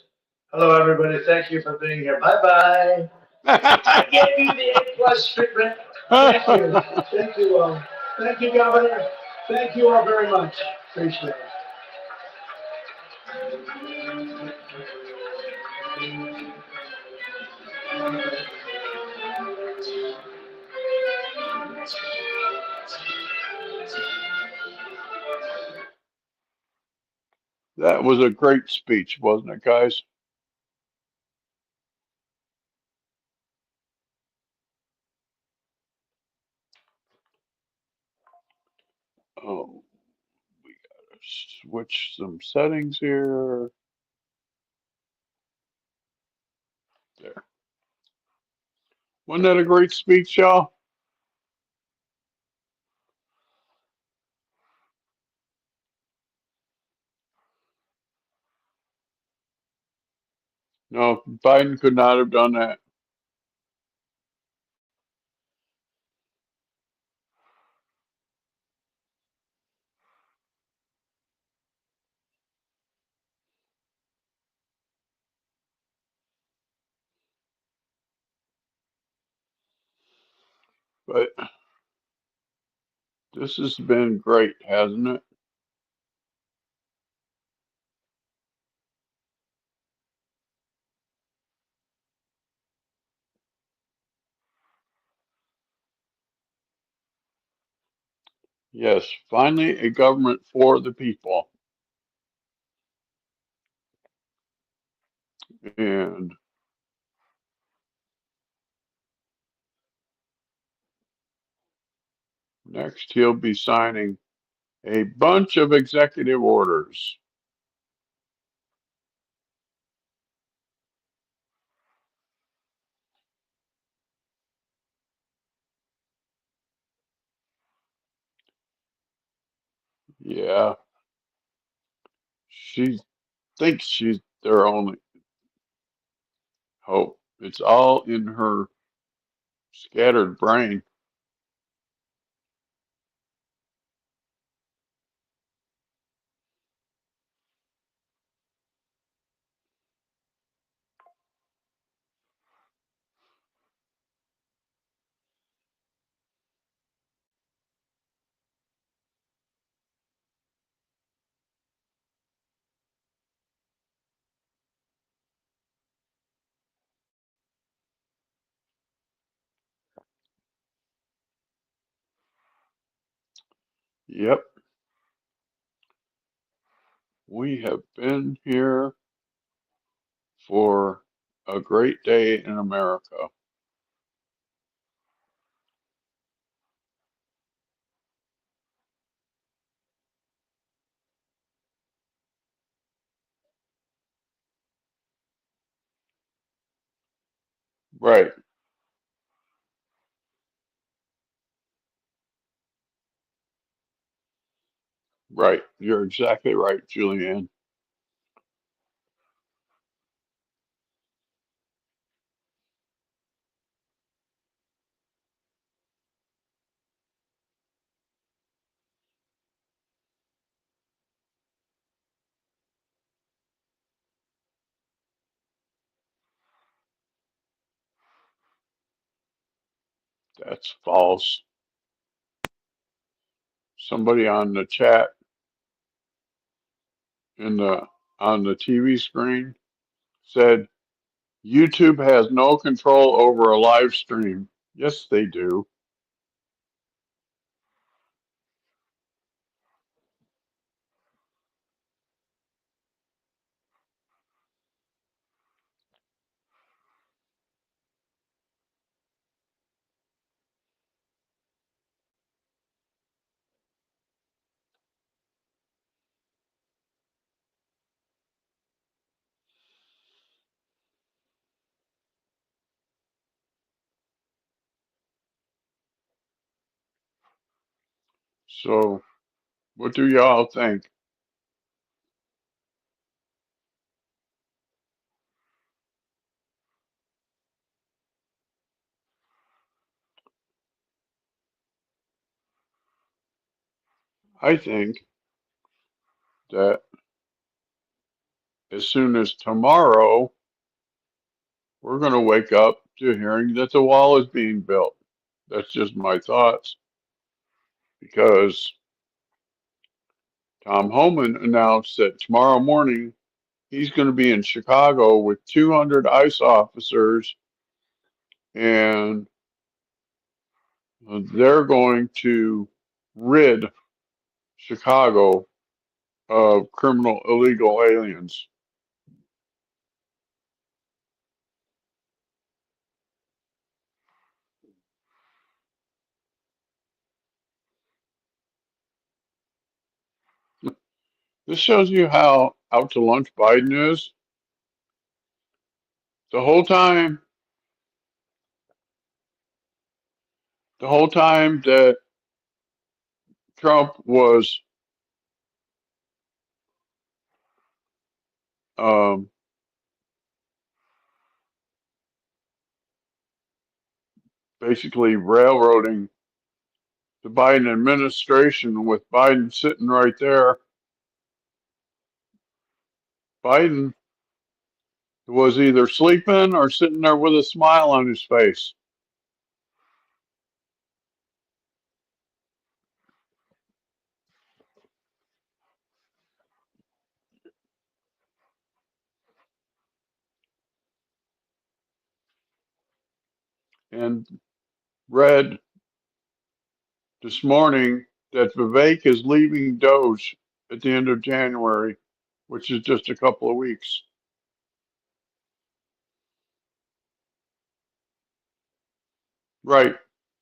Hello, everybody. Thank you for being here. Bye bye. I gave you the A+ treatment. Thank you. Thank you all. Thank you, Governor. Thank you all very much. Appreciate it. That was a great speech, wasn't it, guys? Oh, we gotta switch some settings here. There. Wasn't that a great speech, y'all? No, Biden could not have done that. But this has been great, hasn't it? Yes, finally a government for the people. And next he'll be signing a bunch of executive orders. Yeah, she thinks she's their only hope. It's all in her scattered brain. Yep, we have been here for a great day in America. Right, right. You're exactly right, Julianne. That's false. Somebody on the chat on the TV screen said YouTube has no control over a live stream. Yes, they do. So, what do y'all think? I think that as soon as tomorrow, we're going to wake up to hearing that the wall is being built. That's just my thoughts because Tom Homan announced that tomorrow morning he's going to be in Chicago with 200 ICE officers and they're going to rid Chicago of criminal illegal aliens. This shows you how out to lunch Biden is. The whole time, the whole time that Trump was um, basically railroading the Biden administration with Biden sitting right there, Biden was either sleeping or sitting there with a smile on his face. And read this morning that Vivek is leaving Doge at the end of January, which is just a couple of weeks. Right.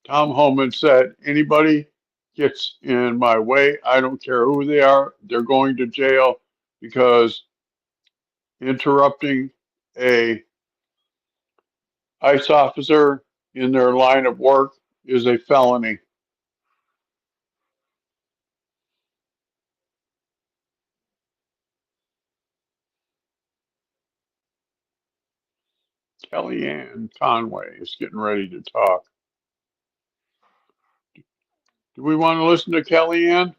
Tom Homan said, anybody gets in my way, I don't care who they are, they're going to jail because interrupting a ICE officer in their line of work is a felony. Kellyanne Conway is getting ready to talk. Do we want to listen to Kellyanne?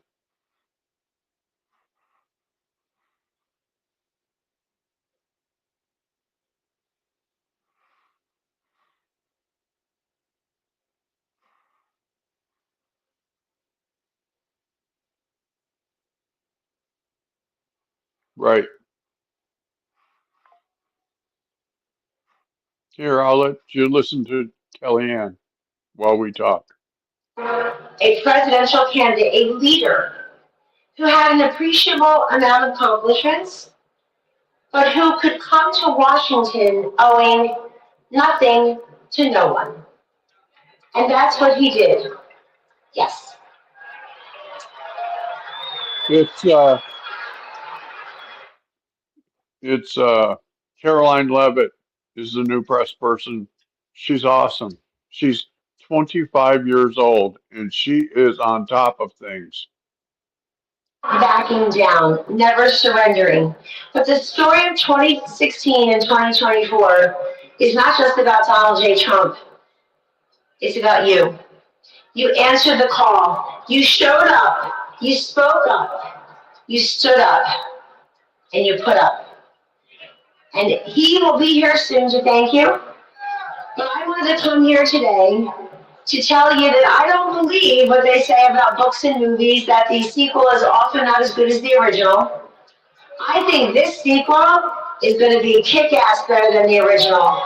Right. Here, I'll let you listen to Kellyanne while we talk. A presidential candidate, a leader who had an appreciable amount of accomplishments, but who could come to Washington owing nothing to no one. And that's what he did. Yes. It's Caroline Levitt is the new press person. She's awesome. She's 25 years old and she is on top of things. Backing down, never surrendering. But the story of 2016 and 2024 is not just about Donald J. Trump. It's about you. You answered the call. You showed up. You spoke up. You stood up. And you put up. And he will be here soon to thank you. But I wanted to come here today to tell you that I don't believe what they say about books and movies, that the sequel is often not as good as the original. I think this sequel is going to be kick-ass better than the original.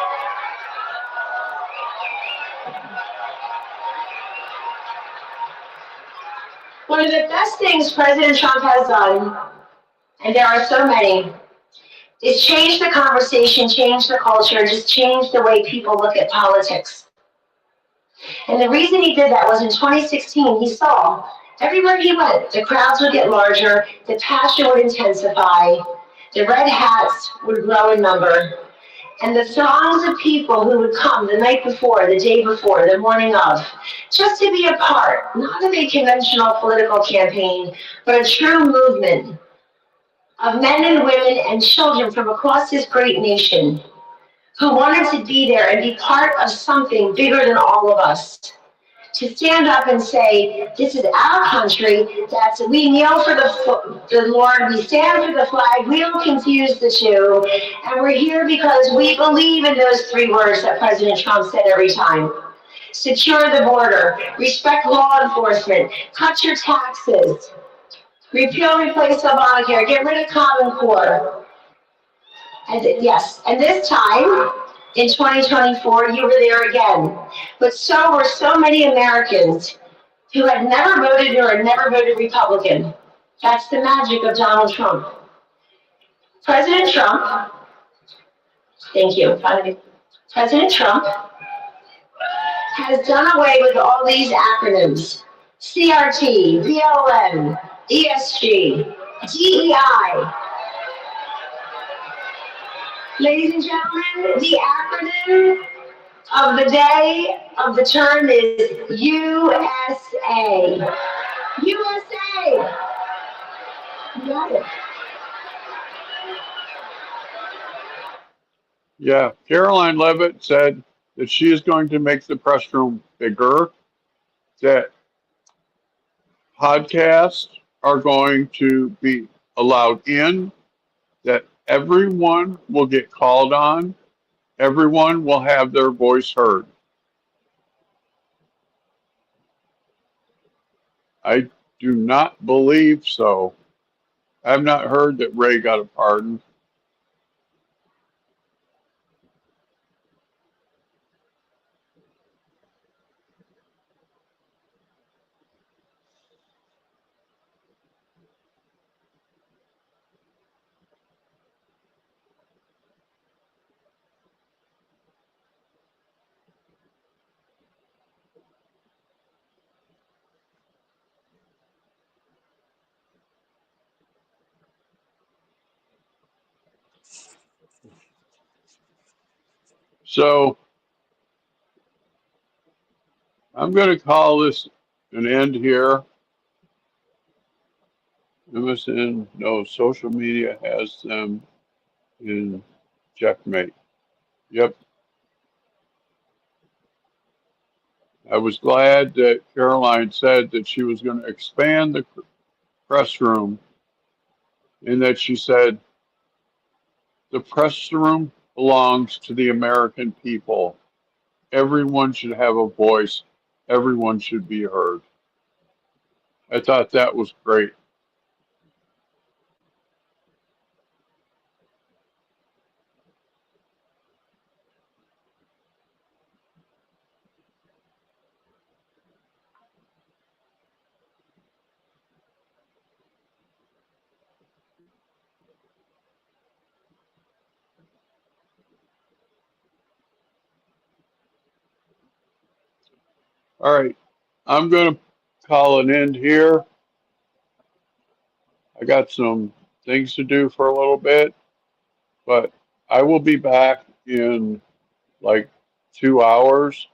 One of the best things President Trump has done, and there are so many, is change the conversation, change the culture, just change the way people look at politics. And the reason he did that was in 2016, he saw everywhere he went, the crowds would get larger, the passion would intensify, the red hats would grow in number, and the throngs of people who would come the night before, the day before, the morning of, just to be a part, not of a conventional political campaign, but a true movement of men and women and children from across this great nation who wanted to be there and be part of something bigger than all of us. To stand up and say, this is our country, that we kneel for the Lord, we stand for the flag, we don't confuse the two, and we're here because we believe in those three words that President Trump said every time. Secure the border, respect law enforcement, cut your taxes, repeal, replace Obamacare, get rid of Common Core. And yes, and this time, in 2024, you were there again. But so were so many Americans who had never voted or had never voted Republican. That's the magic of Donald Trump. President Trump, thank you, President Trump has done away with all these acronyms. CRT, BLM, ESG, DEI. Ladies and gentlemen, the acronym of the day of the term is USA. USA! You got it. Yeah, Caroline Levitt said that she is going to make the press room bigger, that podcasts are going to be allowed in, that everyone will get called on, everyone will have their voice heard. I do not believe so. I've not heard that Ray got a pardon. So I'm going to call this an end here. MSN, no, social media has them in checkmate. Yep. I was glad that Caroline said that she was going to expand the press room, and that she said the press room belongs to the American people. Everyone should have a voice. Everyone should be heard. I thought that was great. All right. I'm going to call an end here. I got some things to do for a little bit, but I will be back in like 2 hours,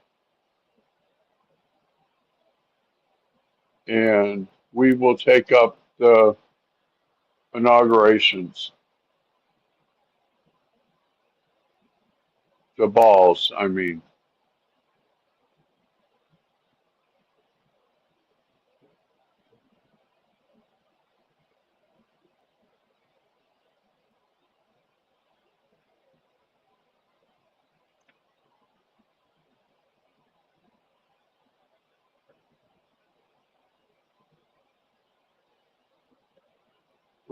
and we will take up the inaugurations, the balls, I mean.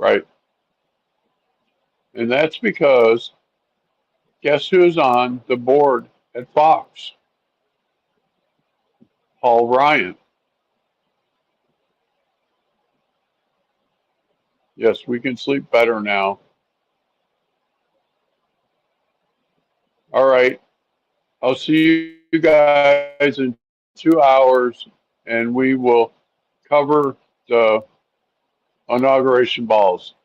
right? And that's because guess who's on the board at Fox? Paul Ryan. Yes, we can sleep better now. All right. I'll see you guys in 2 hours and we will cover the inauguration balls.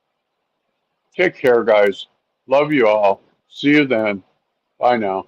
Take care, guys. Love you all. See you then. Bye now.